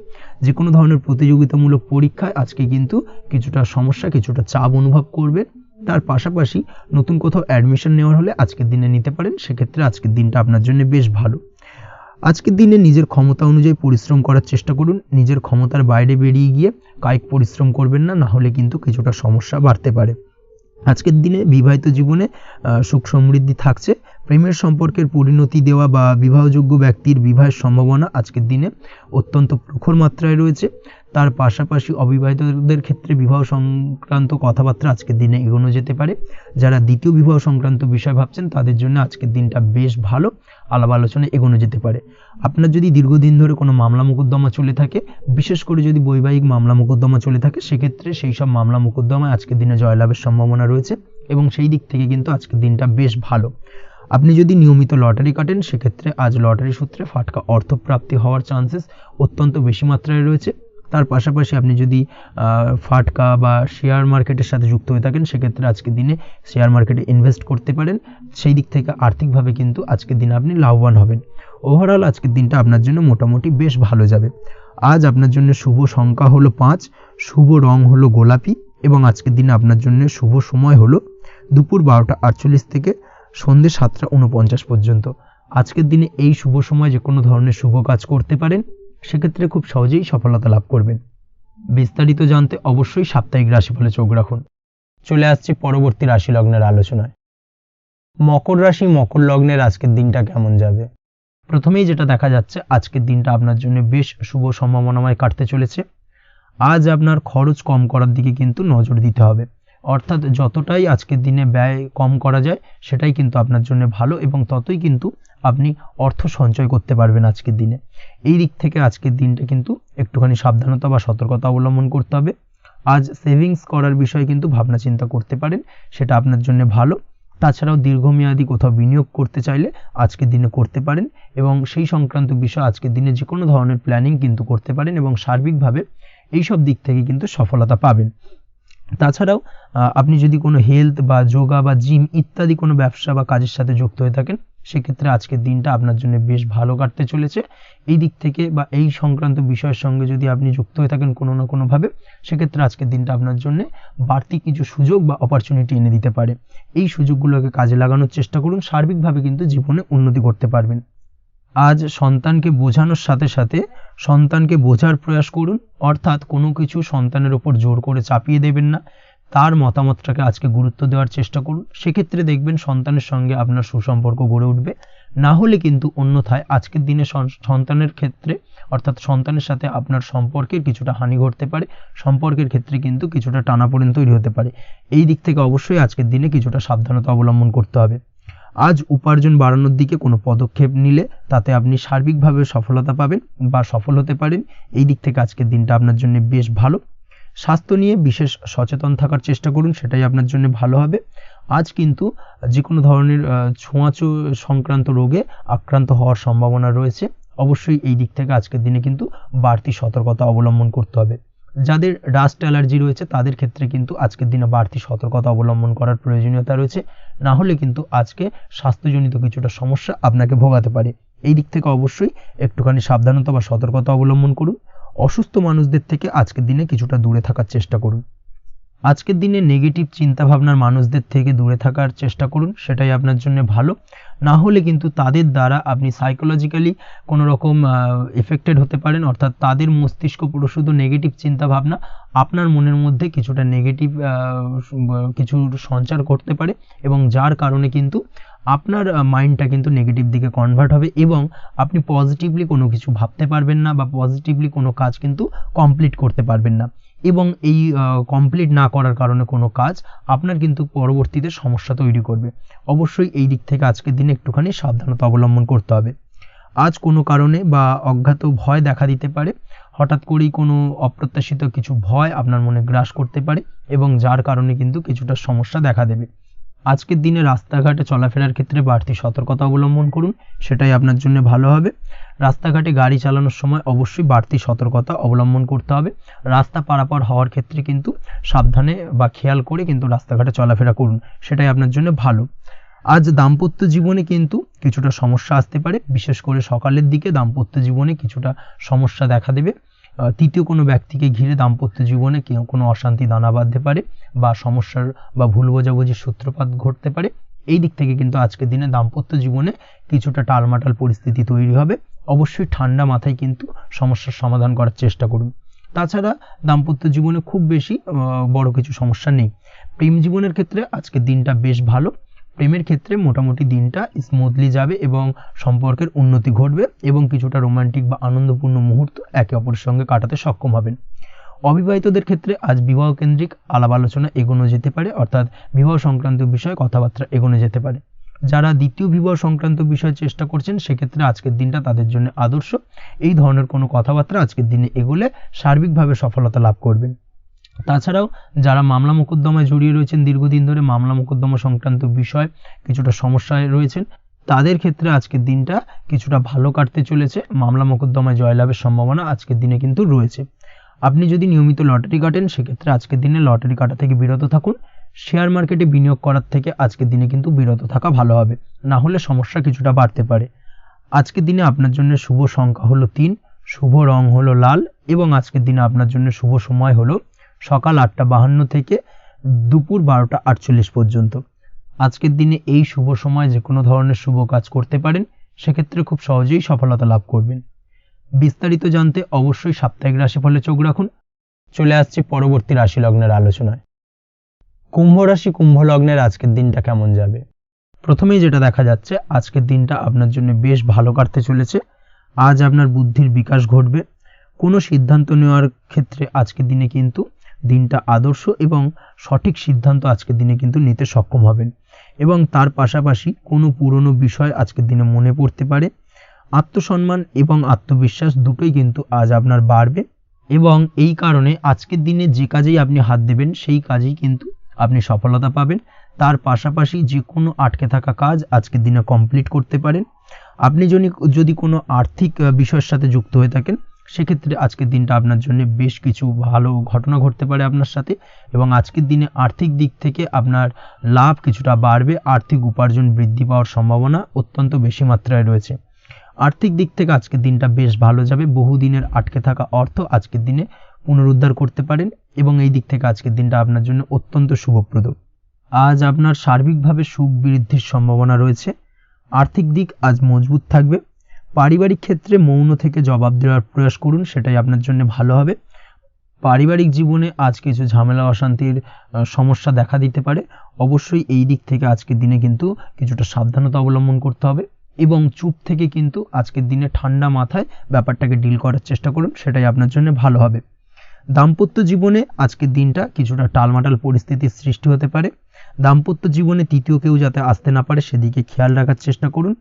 যে কোনো ধরনের প্রতিযোগিতামূলক পরীক্ষায় আজকে কিন্তু কিছুটা সমস্যা, কিছুটা চাপ অনুভব করবে। তার পাশাপাশি নতুন কোথাও অ্যাডমিশন নেওয়ার হলে আজকের দিনে নিতে পারেন, সেক্ষেত্রে আজকের দিনটা আপনার জন্য বেশ ভালো। আজকের দিনে নিজের ক্ষমতা অনুযায়ী পরিশ্রম করার চেষ্টা করুন, নিজের ক্ষমতার বাইরে বেরিয়ে গিয়ে কায়িক পরিশ্রম করবেন না, হলে কিন্তু কিছুটা সমস্যা বাড়তে পারে। আজকের দিনে বিবাহিত জীবনে সুখ সমৃদ্ধি থাকছে, প্রেমের সম্পর্কের পরিণতি দেওয়া বা বিবাহযোগ্য ব্যক্তির বিবাহের সম্ভাবনা আজকের দিনে অত্যন্ত প্রখর মাত্রায় রয়েছে। তার পাশাপাশি অবিবাহিতদের ক্ষেত্রে বিবাহ সংক্রান্ত কথাবার্তা আজকের দিনে এগোনো যেতে পারে। যারা দ্বিতীয় বিবাহ সংক্রান্ত বিষয় ভাবছেন তাদের জন্য আজকের দিনটা বেশ ভালো, আলাপ আলোচনা এগোনো যেতে পারে। আপনার যদি দীর্ঘদিন ধরে কোনো মামলা মোকদ্দমা চলে থাকে, বিশেষ করে যদি বৈবাহিক মামলা মোকদ্দমা চলে থাকে, সেক্ষেত্রে সেই সব মামলা মোকদ্দমায় আজকের দিনে জয়লাভের সম্ভাবনা রয়েছে এবং সেই দিক থেকে কিন্তু আজকের দিনটা বেশ ভালো। আপনি যদি নিয়মিত লটারি কাটেন, সেক্ষেত্রে আজ লটারি সূত্রে ফাটকা অর্থপ্রাপ্তি হওয়ার চান্সেস অত্যন্ত বেশি মাত্রায় রয়েছে। তার পাশাপাশি আপনি যদি ফাটকা বা শেয়ার মার্কেটের সাথে যুক্ত হয়ে থাকেন, সেক্ষেত্রে আজকের দিনে শেয়ার মার্কেটে ইনভেস্ট করতে পারেন, সেই দিক থেকে আর্থিকভাবে কিন্তু আজকের দিনে আপনি লাভবান হবেন। ওভারঅল আজকের দিনটা আপনার জন্য মোটামুটি বেশ ভালো যাবে। আজ আপনার জন্য শুভ সংখ্যা হলো 5, শুভ রং হলো গোলাপি এবং আজকের দিনে আপনার জন্য শুভ সময় হলো দুপুর 12:48 থেকে সন্ধ্যে 7:49 পর্যন্ত। আজকের দিনে এই শুভ সময় যে কোনো ধরনের শুভ কাজ করতে পারেন, সেক্ষেত্রে খুব সহজেই সফলতা লাভ করবেন। বিস্তারিত জানতে অবশ্যই সাপ্তাহিক রাশিফলে চোখ রাখুন। চলে আসছি পরবর্তী রাশি লগ্নের আলোচনায়। মকর রাশি মকর লগ্নের আজকের দিনটা কেমন যাবে? প্রথমেই যেটা দেখা যাচ্ছে, আজকের দিনটা আপনার জন্য বেশ শুভ সম্ভাবনাময় কাটতে চলেছে। আজ আপনার খরচ কম করার দিকে কিন্তু নজর দিতে হবে, অর্থাৎ যতটাই আজকের দিনে ব্যয় কম করা যায় সেটাই কিন্তু আপনার জন্য ভালো এবং ততই কিন্তু আপনি অর্থ সঞ্চয় করতে পারবেন আজকের দিনে। এই দিক থেকে আজকের দিনটা কিন্তু একটুখানি সাবধানতা বা সতর্কতা অবলম্বন করতে হবে। আজ সেভিংস করার বিষয়ে কিন্তু ভাবনা চিন্তা করতে পারেন, সেটা আপনার জন্য ভালো। তাছাড়াও দীর্ঘমেয়াদী কোথাও বিনিয়োগ করতে চাইলে আজকের দিনে করতে পারেন এবং সেই সংক্রান্ত বিষয় আজকের দিনে যে কোনো ধরনের প্ল্যানিং কিন্তু করতে পারেন এবং সার্বিকভাবে এইসব দিক থেকে কিন্তু সফলতা পাবেন। তাছাড়াও আপনি যদি কোনো হেলথ বা যোগা বা জিম ইত্যাদি কোনো ব্যবসা বা কাজের সাথে যুক্ত হয়ে থাকেন, সেক্ষেত্রে আজকের দিনটা আপনার জন্য বেশ ভালো কাটতে চলেছে। এই দিক থেকে বা এই সংক্রান্ত বিষয়ের সঙ্গে যদি আপনি যুক্ত হয়ে থাকেন কোনো না কোনোভাবে, সেক্ষেত্রে আজকের দিনটা আপনার জন্য বাড়তি কিছু সুযোগ বা অপরচুনিটি এনে দিতে পারে। এই সুযোগগুলোকে কাজে লাগানোর চেষ্টা করুন, সার্বিকভাবে কিন্তু জীবনে উন্নতি করতে পারবেন। আজ সন্তানকে বোঝানোর সাথে সাথে সন্তানকে বোঝার প্রয়াস করুন, অর্থাৎ কোনো কিছু সন্তানের ওপর জোর করে চাপিয়ে দেবেন না, তার মতামতটাকে আজকে গুরুত্ব দেওয়ার চেষ্টা করুন। সেক্ষেত্রে দেখবেন সন্তানের সঙ্গে আপনার সুসম্পর্ক গড়ে উঠবে। না হলে কিন্তু অন্যথায় আজকের দিনে সন্তানের ক্ষেত্রে অর্থাৎ সন্তানের সাথে আপনার সম্পর্কের কিছুটা হানি ঘটতে পারে, সম্পর্কের ক্ষেত্রে কিন্তু কিছুটা টানাপোড়েন তৈরি হতে পারে। এই দিক থেকে অবশ্যই আজকের দিনে কিছুটা সাবধানতা অবলম্বন করতে হবে। আজ উপার্জন বাড়ানোর দিকে কোনো পদক্ষেপ নিলে তাতে আপনি সার্বিকভাবে সফলতা পাবেন বা সফল হতে পারেন। এই দিক থেকে আজকের দিনটা আপনার জন্য বেশ ভালো। স্বাস্থ্য নিয়ে বিশেষ সচেতন থাকার চেষ্টা করুন, সেটাই আপনার জন্য ভালো হবে। আজ কিন্তু যে কোনো ধরনের ছোঁয়াচে সংক্রান্ত রোগে আক্রান্ত হওয়ার সম্ভাবনা রয়েছে। অবশ্যই এই দিক থেকে আজকের দিনে কিন্তু বাড়তি সতর্কতা অবলম্বন করতে হবে। যাদের ডাস্ট অ্যালার্জি রয়েছে তাদের ক্ষেত্রে কিন্তু আজকের দিনে বাড়তি সতর্কতা অবলম্বন করার প্রয়োজনীয়তা রয়েছে, না হলে কিন্তু আজকে স্বাস্থ্যজনিত কিছুটা সমস্যা আপনাকে ভোগাতে পারে। এই দিক থেকে অবশ্যই একটুখানি সাবধানতা বা সতর্কতা অবলম্বন করুন। অসুস্থ মানুষদের থেকে আজকের দিনে কিছুটা দূরে থাকার চেষ্টা করুন। আজকের দিনে নেগেটিভ চিন্তাভাবনার মানুষদের থেকে দূরে থাকার চেষ্টা করুন, সেটাই আপনার জন্য ভালো। না হলে কিন্তু তাদের দ্বারা আপনি সাইকোলজিক্যালি কোনো রকম এফেক্টেড হতে পারেন, অর্থাৎ তাদের মস্তিষ্ক পুরো শুধু নেগেটিভ চিন্তাভাবনা আপনার মনের মধ্যে কিছুটা নেগেটিভ কিছু সঞ্চার করতে পারে এবং যার কারণে কিন্তু আপনার মাইন্ডটা কিন্তু নেগেটিভ দিকে কনভার্ট হবে এবং আপনি পজিটিভলি কোনো কিছু ভাবতে পারবেন না বা পজিটিভলি কোনো কাজ কিন্তু কমপ্লিট করতে পারবেন না এবং এই কমপ্লিট না করার কারণে কোনো কাজ আপনার কিন্তু পরবর্তীতে সমস্যা তৈরি করবে। অবশ্যই এই দিক থেকে আজকের দিনে একটুখানি সাবধানতা অবলম্বন করতে হবে। আজ কোনো কারণে বা অজ্ঞাত ভয় দেখা দিতে পারে, হঠাৎ করেই কোনো অপ্রত্যাশিত কিছু ভয় আপনার মনে গ্রাস করতে পারে এবং যার কারণে কিন্তু কিছুটা সমস্যা দেখা দেবে। আজকের দিনে রাস্তাঘাটে চলাফেরার ক্ষেত্রে বাড়তি সতর্কতা অবলম্বন করুন, সেটাই আপনার জন্য ভালো হবে। রাস্তাঘাটে গাড়ি চালানোর সময় অবশ্যই বাড়তি সতর্কতা অবলম্বন করতে হবে। রাস্তা পারাপার হওয়ার ক্ষেত্রে কিন্তু সাবধানে বা খেয়াল করে কিন্তু রাস্তাঘাটে চলাফেরা করুন, সেটাই আপনার জন্য ভালো। আজ দাম্পত্য জীবনে কিন্তু কিছুটা সমস্যা আসতে পারে, বিশেষ করে সকালের দিকে দাম্পত্য জীবনে কিছুটা সমস্যা দেখা দেবে। তৃতীয় কোনো ব্যক্তিকে ঘিরে দাম্পত্য জীবনে কোনো অশান্তি দানা বাঁধতে পারে বা সমস্যার বা ভুল বোঝাবুঝির সূত্রপাত ঘটতে পারে। এই দিক থেকে কিন্তু আজকের দিনে দাম্পত্য জীবনে কিছুটা টালমাটাল পরিস্থিতি তৈরি হবে। অবশ্যই ঠান্ডা মাথায় কিন্তু সমস্যার সমাধান করার চেষ্টা করুন। তাছাড়া দাম্পত্য জীবনে খুব বেশি বড় কিছু সমস্যা নেই। প্রেম জীবনের ক্ষেত্রে আজকের দিনটা বেশ ভালো। প্রেমের ক্ষেত্রে মোটামুটি দিনটা স্মুথলি যাবে এবং সম্পর্কের উন্নতি ঘটবে এবং কিছুটা রোমান্টিক বা আনন্দপূর্ণ মুহূর্ত একে অপরের সঙ্গে কাটাতে সক্ষম হবেন। অবিবাহিতদের ক্ষেত্রে আজ বিবাহ কেন্দ্রিক আলাপ আলোচনা এগোনো যেতে পারে, অর্থাৎ বিবাহ সংক্রান্ত বিষয়ে কথাবার্তা এগোনো যেতে পারে। যারা দ্বিতীয় বিবাহ সংক্রান্ত বিষয়ে চেষ্টা করছেন সেক্ষেত্রে আজকের দিনটা তাদের জন্য আদর্শ। এই ধরনের কোনো কথাবার্তা আজকের দিনে এগোলে সার্বিকভাবে সফলতা লাভ করবেন। তাছাড়াও যারা মামলা মোকদ্দমায় জড়িয়ে রয়েছেন, দীর্ঘদিন ধরে মামলা মোকদ্দমা সংক্রান্ত বিষয় কিছুটা সমস্যায় রয়েছেন, তাদের ক্ষেত্রে আজকের দিনটা কিছুটা ভালো কাটতে চলেছে। মামলা মোকদ্দমায় জয়লাভের সম্ভাবনা আজকের দিনে কিন্তু রয়েছে। আপনি যদি নিয়মিত লটারি কাটেন সেক্ষেত্রে আজকের দিনে লটারি কাটা থেকে বিরত থাকুন। শেয়ার মার্কেটে বিনিয়োগ করার থেকে আজকের দিনে কিন্তু বিরত থাকা ভালো হবে, না হলে সমস্যা কিছুটা বাড়তে পারে। আজকের দিনে আপনার জন্য শুভ সংখ্যা হলো 3, শুভ রং হলো লাল এবং আজকের দিনে আপনার জন্য শুভ সময় হলো সকাল 8:52 থেকে দুপুর 12:48 পর্যন্ত। আজকের দিনে এই শুভ সময় যে কোনো ধরনের শুভ কাজ করতে পারেন, সেক্ষেত্রে খুব সহজেই সফলতা লাভ করবেন। বিস্তারিত জানতে অবশ্যই সাপ্তাহিক রাশিফলে চোখ রাখুন। চলে আসছে পরবর্তী রাশি লগ্নের আলোচনায়। কুম্ভ রাশি, কুম্ভ লগ্নের আজকের দিনটা কেমন যাবে? প্রথমেই যেটা দেখা যাচ্ছে, আজকের দিনটা আপনার জন্য বেশ ভালো কাটতে চলেছে। আজ আপনার বুদ্ধির বিকাশ ঘটবে। কোনো সিদ্ধান্ত নেওয়ার ক্ষেত্রে আজকের দিনে কিন্তু দিনটা আদর্শ এবং সঠিক সিদ্ধান্ত আজকের দিনে কিন্তু নিতে সক্ষম হবেন এবং তার পাশাপাশি কোনো পুরনো বিষয় আজকের দিনে মনে পড়তে পারে। আত্মসম্মান এবং আত্মবিশ্বাস দুটোই কিন্তু আজ আপনার বাড়বে এবং এই কারণে আজকের দিনে যে কাজেই আপনি হাত দেবেন সেই কাজেই কিন্তু আপনি সফলতা পাবেন। তার পাশাপাশি যে কোনো আটকে থাকা কাজ আজকের দিনে কমপ্লিট করতে পারেন। আপনি যদি কোনো আর্থিক বিষয়ের সাথে যুক্ত হয়ে থাকেন সেক্ষেত্রে আজকের দিনটা আপনার জন্য বেশ কিছু ভালো ঘটনা ঘটতে পারে আপনার সাথে এবং আজকের দিনে আর্থিক দিক থেকে আপনার লাভ কিছুটা বাড়বে। আর্থিক উপার্জন বৃদ্ধি পাওয়ার সম্ভাবনা অত্যন্ত বেশি মাত্রায় রয়েছে। আর্থিক দিক থেকে আজকের দিনটা বেশ ভালো যাবে। বহুদিনের আটকে থাকা অর্থ আজকের দিনে পুনরুদ্ধার করতে পারেন এবং এই দিক থেকে আজকের দিনটা আপনার জন্য অত্যন্ত শুভপ্রদ। আজ আপনার সার্বিকভাবে সুখ বৃদ্ধির সম্ভাবনা রয়েছে। আর্থিক দিক আজ মজবুত থাকবে। পারিবারিক ক্ষেত্রে মৌন থেকে জবাব দেওয়ার প্রয়াস করুন, সেটাই আপনার জন্য ভালো হবে। পারিবারিক জীবনে আজ কিছু ঝামেলা অশান্তির সমস্যা দেখা দিতে পারে। অবশ্যই এই দিক থেকে আজকের দিনে কিন্তু কিছুটা সাবধানতা অবলম্বন করতে হবে এবং চুপ থেকে কিন্তু আজকের দিনে ঠান্ডা মাথায় ব্যাপারটাকে ডিল করার চেষ্টা করুন, সেটাই আপনার জন্য ভালো হবে। দাম্পত্য জীবনে আজকের দিনটা কিছুটা টালমাটাল পরিস্থিতির সৃষ্টি হতে পারে। দাম্পত্য জীবনে তৃতীয় কেউ যাতে আসতে না পারে সেদিকে খেয়াল রাখার চেষ্টা করুন।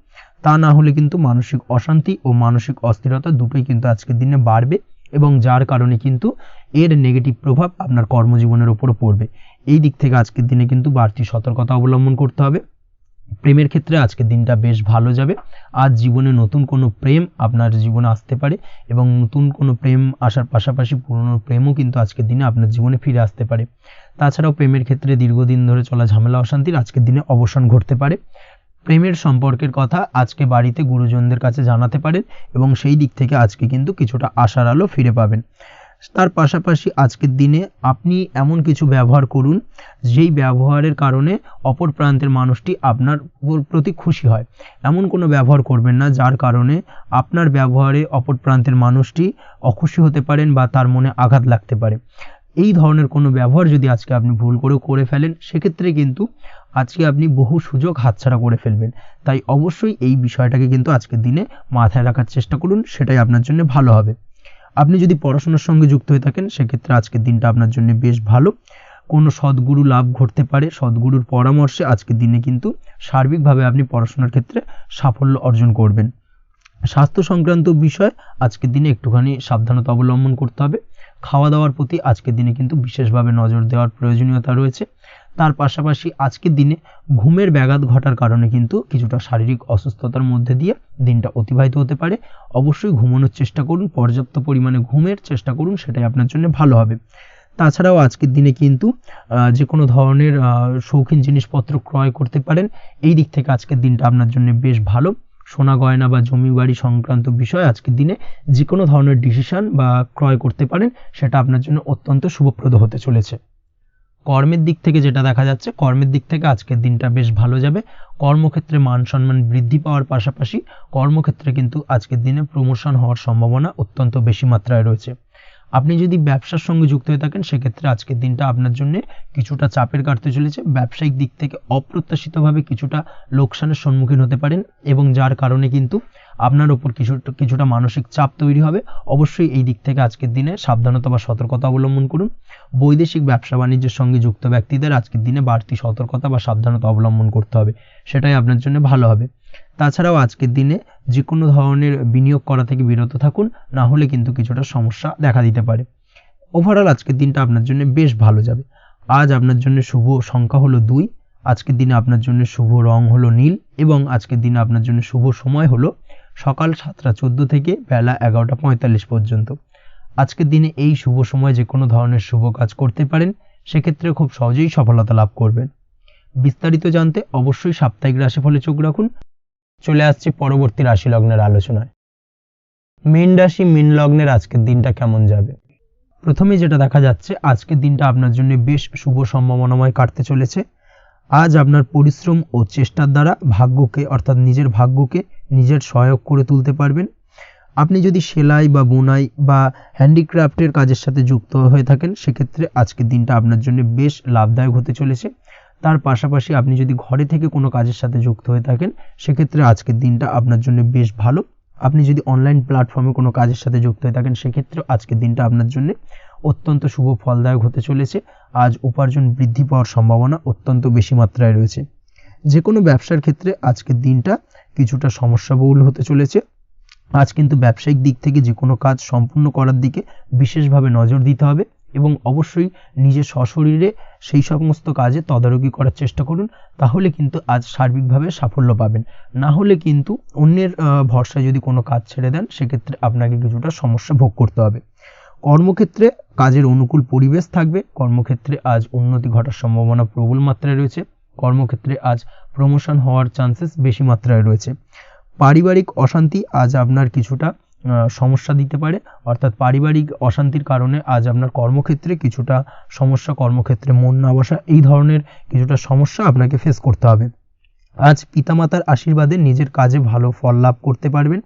তা না হলে কিন্তু মানসিক অশান্তি ও মানসিক অস্থিরতা দুটোই কিন্তু আজকের দিনে বাড়বে এবং যার কারণে কিন্তু এর নেগেটিভ প্রভাব আপনার কর্মজীবনের উপরও পড়বে। এই দিক থেকে আজকের দিনে কিন্তু বাড়তি সতর্কতা অবলম্বন করতে হবে। প্রেমের ক্ষেত্রে আজকের দিনটা বেশ ভালো যাবে। আজ জীবনে নতুন কোনো প্রেম আপনার জীবনে আসতে পারে এবং নতুন কোনো প্রেম আসার পাশাপাশি পুরনো প্রেমও কিন্তু আজকের দিনে আপনার জীবনে ফিরে আসতে পারে। তাছাড়াও প্রেমের ক্ষেত্রে দীর্ঘদিন ধরে চলা ঝামেলা অশান্তির আজকের দিনে অবসান ঘটতে পারে। প্রেমের সম্পর্কের কথা আজকে বাড়িতে গুরুজনদের কাছে জানাতে পারেন এবং সেই দিক থেকে আজকে কিন্তু কিছুটা আশার আলো ফিরে পাবেন। তার পাশাপাশি আজকের দিনে আপনি এমন কিছু ব্যবহার করুন যেই ব্যবহারের কারণে অপর প্রান্তের মানুষটি আপনার প্রতি খুশি হয়। এমন কোনো ব্যবহার করবেন না যার কারণে আপনার ব্যবহারে অপর প্রান্তের মানুষটি অখুশি হতে পারেন বা তার মনে আঘাত লাগতে পারে। এই ধরনের কোনো ব্যবহার যদি আজকে আপনি ভুল করে ফেলেন সেক্ষেত্রে কিন্তু আজকে আপনি বহু সুযোগ হাতছাড়া করে ফেলবেন। তাই অবশ্যই এই বিষয়টাকে কিন্তু আজকের দিনে মাথায় রাখার চেষ্টা করুন, সেটাই আপনার জন্য ভালো হবে। আপনি যদি পড়াশোনার সঙ্গে যুক্ত হয়ে থাকেন সেক্ষেত্রে আজকের দিনটা আপনার জন্য বেশ ভালো। কোনো সদ্গুরু লাভ ঘটতে পারে। সদ্গুরুর পরামর্শে আজকের দিনে কিন্তু সার্বিকভাবে আপনি পড়াশোনার ক্ষেত্রে সাফল্য অর্জন করবেন। স্বাস্থ্য সংক্রান্ত বিষয় আজকের দিনে একটুখানি সাবধানতা অবলম্বন করতে হবে। খাওয়া দাওয়ার প্রতি আজকের দিনে কিন্তু বিশেষভাবে নজর দেওয়ার প্রয়োজনীয়তা রয়েছে। তার পাশাপাশি আজকের দিনে ঘুমের ব্যাঘাত ঘটার কারণে কিন্তু কিছুটা শারীরিক অসুস্থতার মধ্যে দিয়ে দিনটা অতিবাহিত হতে পারে। অবশ্যই ঘুমানোর চেষ্টা করুন, পর্যাপ্ত পরিমাণে ঘুমের চেষ্টা করুন, সেটাই আপনার জন্য ভালো হবে। তাছাড়াও আজকের দিনে কিন্তু যে কোনো ধরনের শৌখিন জিনিসপত্র ক্রয় করতে পারেন। এই দিক থেকে আজকের দিনটা আপনার জন্য বেশ ভালো। সোনা গয়না বা জমি বাড়ি সংক্রান্ত বিষয় আজকের দিনে যে কোনো ধরনের ডিসিশন বা ক্রয় করতে পারেন, সেটা আপনার জন্য অত্যন্ত শুভপ্রদ হতে চলেছে। কর্মের দিক থেকে যেটা দেখা যাচ্ছে, কর্মের দিক থেকে আজকের দিনটা বেশ ভালো যাবে। কর্মক্ষেত্রে মান সম্মান বৃদ্ধি পাওয়ার পাশাপাশি কর্মক্ষেত্রে কিন্তু আজকের দিনে প্রমোশন হওয়ার সম্ভাবনা অত্যন্ত বেশি মাত্রায় রয়েছে। আপনি যদি ব্যবসার সঙ্গে যুক্ত হয়ে থাকেন, সেক্ষেত্রে আজকের দিনটা আপনার জন্য কিছুটা চাপের কাটতে চলেছে। ব্যবসায়িক দিক থেকে অপ্রত্যাশিতভাবে কিছুটা লোকসানের সম্মুখীন হতে পারেন এবং যার কারণে কিন্তু আপনার ওপর কিছুটা মানসিক চাপ তৈরি হবে। অবশ্যই এই দিক থেকে আজকের দিনে সাবধানতা বা সতর্কতা অবলম্বন করুন। বৈদেশিক ব্যবসা বাণিজ্যের সঙ্গে যুক্ত ব্যক্তিদের আজকের দিনে বাড়তি সতর্কতা বা সাবধানতা অবলম্বন করতে হবে, সেটাই আপনার জন্য ভালো হবে। তাছাড়াও আজকের দিনে যে কোনো ধরনের বিনিয়োগ করা থেকে বিরত থাকুন, না হলে কিন্তু কিছুটা সমস্যা দেখা দিতে পারে। ওভারঅল আজকের দিনটা আপনার জন্য বেশ ভালো যাবে। আজ আপনার জন্য শুভ সংখ্যা হলো 2, আজকের দিনে আপনার জন্য শুভ রং হলো নীল এবং আজকের দিনে আপনার জন্য শুভ সময় হলো সকাল 7:14 থেকে বেলা 11:45 পর্যন্ত। আজকের দিনে এই শুভ সময় যে কোনো ধরনের শুভ কাজ করতে পারেন, সেক্ষেত্রে খুব সহজেই সফলতা লাভ করবেন। বিস্তারিত জানতে অবশ্যই সাপ্তাহিক রাশিফলে চোখ রাখুন। চলে আসছে পরবর্তী রাশি লগ্নের আলোচনায়। মীন রাশি মীন লগ্নের আজকের দিনটা কেমন যাবে? প্রথমে যেটা দেখা যাচ্ছে, আজকের দিনটা আপনার জন্য বেশ শুভ সম্ভাবনাময় কাটতে চলেছে। আজ আপনার পরিশ্রম ও চেষ্টার দ্বারা ভাগ্যকে অর্থাৎ নিজের ভাগ্যকে নিজের সহায়ক করে তুলতে পারবেন। আপনি যদি সেলাই বা বুনাই বা হ্যান্ডিক্রাফটের কাজের সাথে যুক্ত হয়ে থাকেন, সেক্ষেত্রে আজকের দিনটা আপনার জন্য বেশ লাভদায়ক হতে চলেছে। তার পাশাপাশি আপনি যদি ঘরে থেকে কোনো কাজের সাথে যুক্ত হয়ে থাকেন, সেক্ষেত্রে আজকের দিনটা আপনার জন্য বেশ ভালো। আপনি যদি অনলাইন প্ল্যাটফর্মে কোনো কাজের সাথে যুক্ত হয়ে থাকেন, সেক্ষেত্রে আজকের দিনটা আপনার জন্য অত্যন্ত শুভ ফলদায়ক হতে চলেছে। আজ উপার্জন বৃদ্ধি পাওয়ার সম্ভাবনা অত্যন্ত বেশি মাত্রায় রয়েছে। যে কোনো ব্যবসার ক্ষেত্রে আজকের দিনটা কিছুটা সমস্যাবহুল হতে চলেছে। আজ কিন্তু ব্যবসায়িক দিক থেকে যে কোনো কাজ সম্পূর্ণ করার দিকে বিশেষভাবে নজর দিতে হবে এবং অবশ্যই নিজের সশরীরে সেই সমস্ত কাজে তদারকি করার চেষ্টা করুন, তাহলে কিন্তু আজ সার্বিকভাবে সাফল্য পাবেন। না হলে কিন্তু অন্যের ভরসায় যদি কোনো কাজ ছেড়ে দেন, সেক্ষেত্রে আপনাকে কিছুটা সমস্যা ভোগ করতে হবে। কর্মক্ষেত্রে কাজের অনুকূল পরিবেশ থাকবে। কর্মক্ষেত্রে আজ উন্নতি ঘটার সম্ভাবনা প্রবল মাত্রায় রয়েছে। কর্মক্ষেত্রে আজ প্রমোশন হওয়ার চান্সেস বেশি মাত্রায় রয়েছে। পারিবারিক অশান্তি আজ আপনার কিছুটা সমস্যা দিতে পারে, অর্থাৎ পারিবারিক অশান্তির কারণে আজ আপনার কর্মক্ষেত্রে কিছুটা সমস্যা, কর্মক্ষেত্রে মন না বসা, এই ধরনের কিছুটা সমস্যা আপনাকে ফেস করতে হবে। আজ পিতামাতার আশীর্বাদে নিজের কাজে ভালো ফল লাভ করতে পারবেন।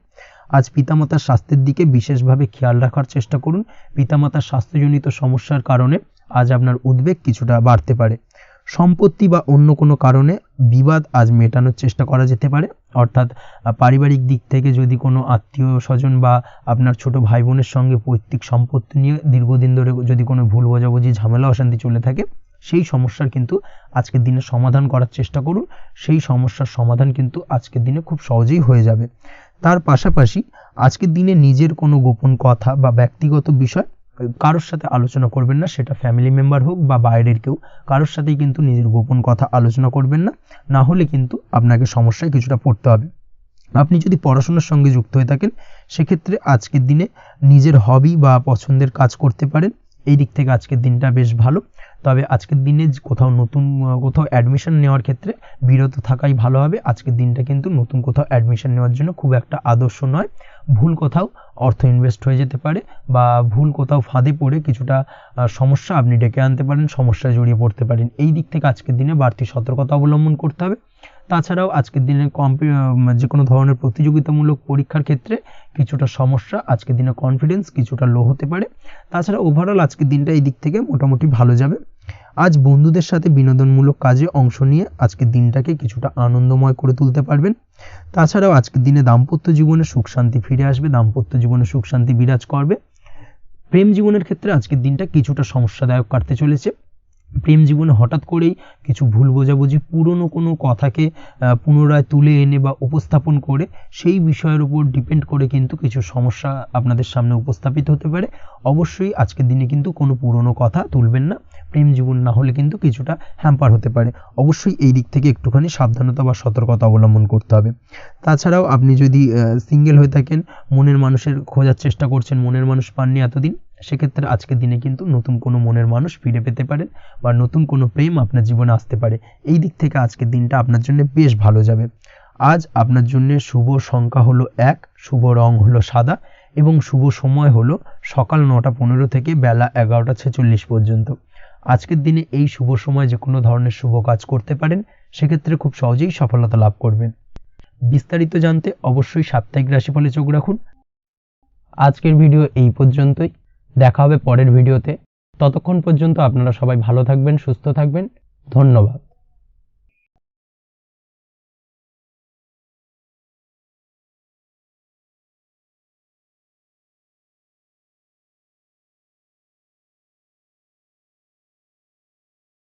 আজ পিতামাতার স্বাস্থ্যের দিকে বিশেষভাবে খেয়াল রাখার চেষ্টা করুন। পিতামাতার স্বাস্থ্যজনিত সমস্যার কারণে আজ আপনার উদ্বেগ কিছুটা বাড়তে পারে। সম্পত্তি বা অন্য কোনো কারণে বিবাদ আজ মেটানোর চেষ্টা করা যেতে পারে, অর্থাৎ পারিবারিক দিক থেকে যদি কোনো আত্মীয় স্বজন বা আপনার ছোট ভাই বোনের সঙ্গে পৈতৃক সম্পত্তি নিয়ে দীর্ঘদিন ধরে যদি কোনো ভুল বোঝাবুঝি ঝামেলা অশান্তি চলে থাকে, সেই সমস্যার কিন্তু আজকের দিনে সমাধান করার চেষ্টা করুন। সেই সমস্যার সমাধান কিন্তু আজকের দিনে খুব সহজেই হয়ে যাবে। তার পাশাপাশি আজকের দিনে নিজের কোনো গোপন কথা বা ব্যক্তিগত বিষয় কারোর সাথে আলোচনা করবেন না, সেটা ফ্যামিলি মেম্বার হোক বা বাইরের কেউ, কারোর সাথেই কিন্তু নিজের গোপন কথা আলোচনা করবেন না, না হলে কিন্তু আপনাকে সমস্যায় কিছুটা পড়তে হবে। আপনি যদি পড়াশোনার সঙ্গে যুক্ত হয়ে থাকেন, সেক্ষেত্রে আজকের দিনে নিজের হবি বা পছন্দের কাজ করতে পারেন। এই দিক থেকে আজকের দিনটা বেশ ভালো। তবে আজকের দিনে কোথাও অ্যাডমিশন নেওয়ার ক্ষেত্রে বিরত থাকাই ভালো হবে। আজকের দিনটা কিন্তু নতুন কোথাও অ্যাডমিশন নেওয়ার জন্য খুব একটা আদর্শ নয়। ভুল কোথাও অর্থ ইনভেস্ট হয়ে যেতে পারে বা ভুল কোথাও ফাঁদে পড়ে কিছুটা সমস্যা আপনি ডেকে আনতে পারেন, সমস্যায় জড়িয়ে পড়তে পারেন। এই দিক থেকে আজকের দিনে বাড়তি সতর্কতা অবলম্বন করতে হবে। তাছাড়াও আজকের দিনে যে কোনো ধরনের প্রতিযোগিতামূলক পরীক্ষার ক্ষেত্রে কিছুটা সমস্যা, আজকের দিনে কনফিডেন্স কিছুটা লো হতে পারে। তাছাড়া ওভারঅল আজকের দিনটা এই দিক থেকে মোটামুটি ভালো যাবে। আজ বন্ধুদের সাথে বিনোদনমূলক কাজে অংশ নিয়ে আজকের দিনটাকে কিছুটা আনন্দময় করে তুলতে পারবেন। তাছাড়াও আজকের দিনে দাম্পত্য জীবনে সুখ শান্তি ফিরে আসবে, দাম্পত্য জীবনে সুখ শান্তি বিরাজ করবে। প্রেম জীবনের ক্ষেত্রে আজকের দিনটা কিছুটা সমস্যাদায়ক কাটতে চলেছে। প্রেম জীবনে হঠাৎ করেই কিছু ভুল বোঝাবুঝি, পুরনো কোনো কথাকে পুনরায় তুলে এনে বা উপস্থাপন করে সেই বিষয়ের উপর ডিপেন্ড করে কিন্তু কিছু সমস্যা আপনাদের সামনে উপস্থাপিত হতে পারে। অবশ্যই আজকের দিনে কিন্তু কোনো পুরনো কথা তুলবেন না, প্রেম জীবন না হলে কিন্তু কিছুটা হ্যাম্পার হতে পারে। অবশ্যই এই দিক থেকে একটুখানি সাবধানতা বা সতর্কতা অবলম্বন করতে হবে। তাছাড়াও আপনি যদি সিঙ্গেল হয়ে থাকেন, মনের মানুষের খোঁজার চেষ্টা করছেন, মনের মানুষ পাননি এতদিন, সেক্ষেত্রে আজকের দিনে কিন্তু নতুন কোনো মনের মানুষ ফিরে পেতে পারেন বা নতুন কোনো প্রেম আপনার জীবনে আসতে পারে। এই দিক থেকে আজকের দিনটা আপনার জন্য বেশ ভালো যাবে। আজ আপনার জন্য শুভ সংখ্যা হলো 1, শুভ রং হলো সাদা এবং শুভ সময় হলো সকাল 9:15 থেকে বেলা 11:46 পর্যন্ত। আজকের দিনে এই শুভ সময় যে কোনো ধরনের শুভ কাজ করতে পারেন, সেক্ষেত্রে খুব সহজেই সফলতা লাভ করবেন। বিস্তারিত জানতে অবশ্যই সাপ্তাহিক রাশিফলে চোখ রাখুন। আজকের ভিডিও এই পর্যন্তই, দেখা হবে পরের ভিডিওতে। ততক্ষণ পর্যন্ত আপনারা সবাই ভালো থাকবেন, সুস্থ থাকবেন। ধন্যবাদ।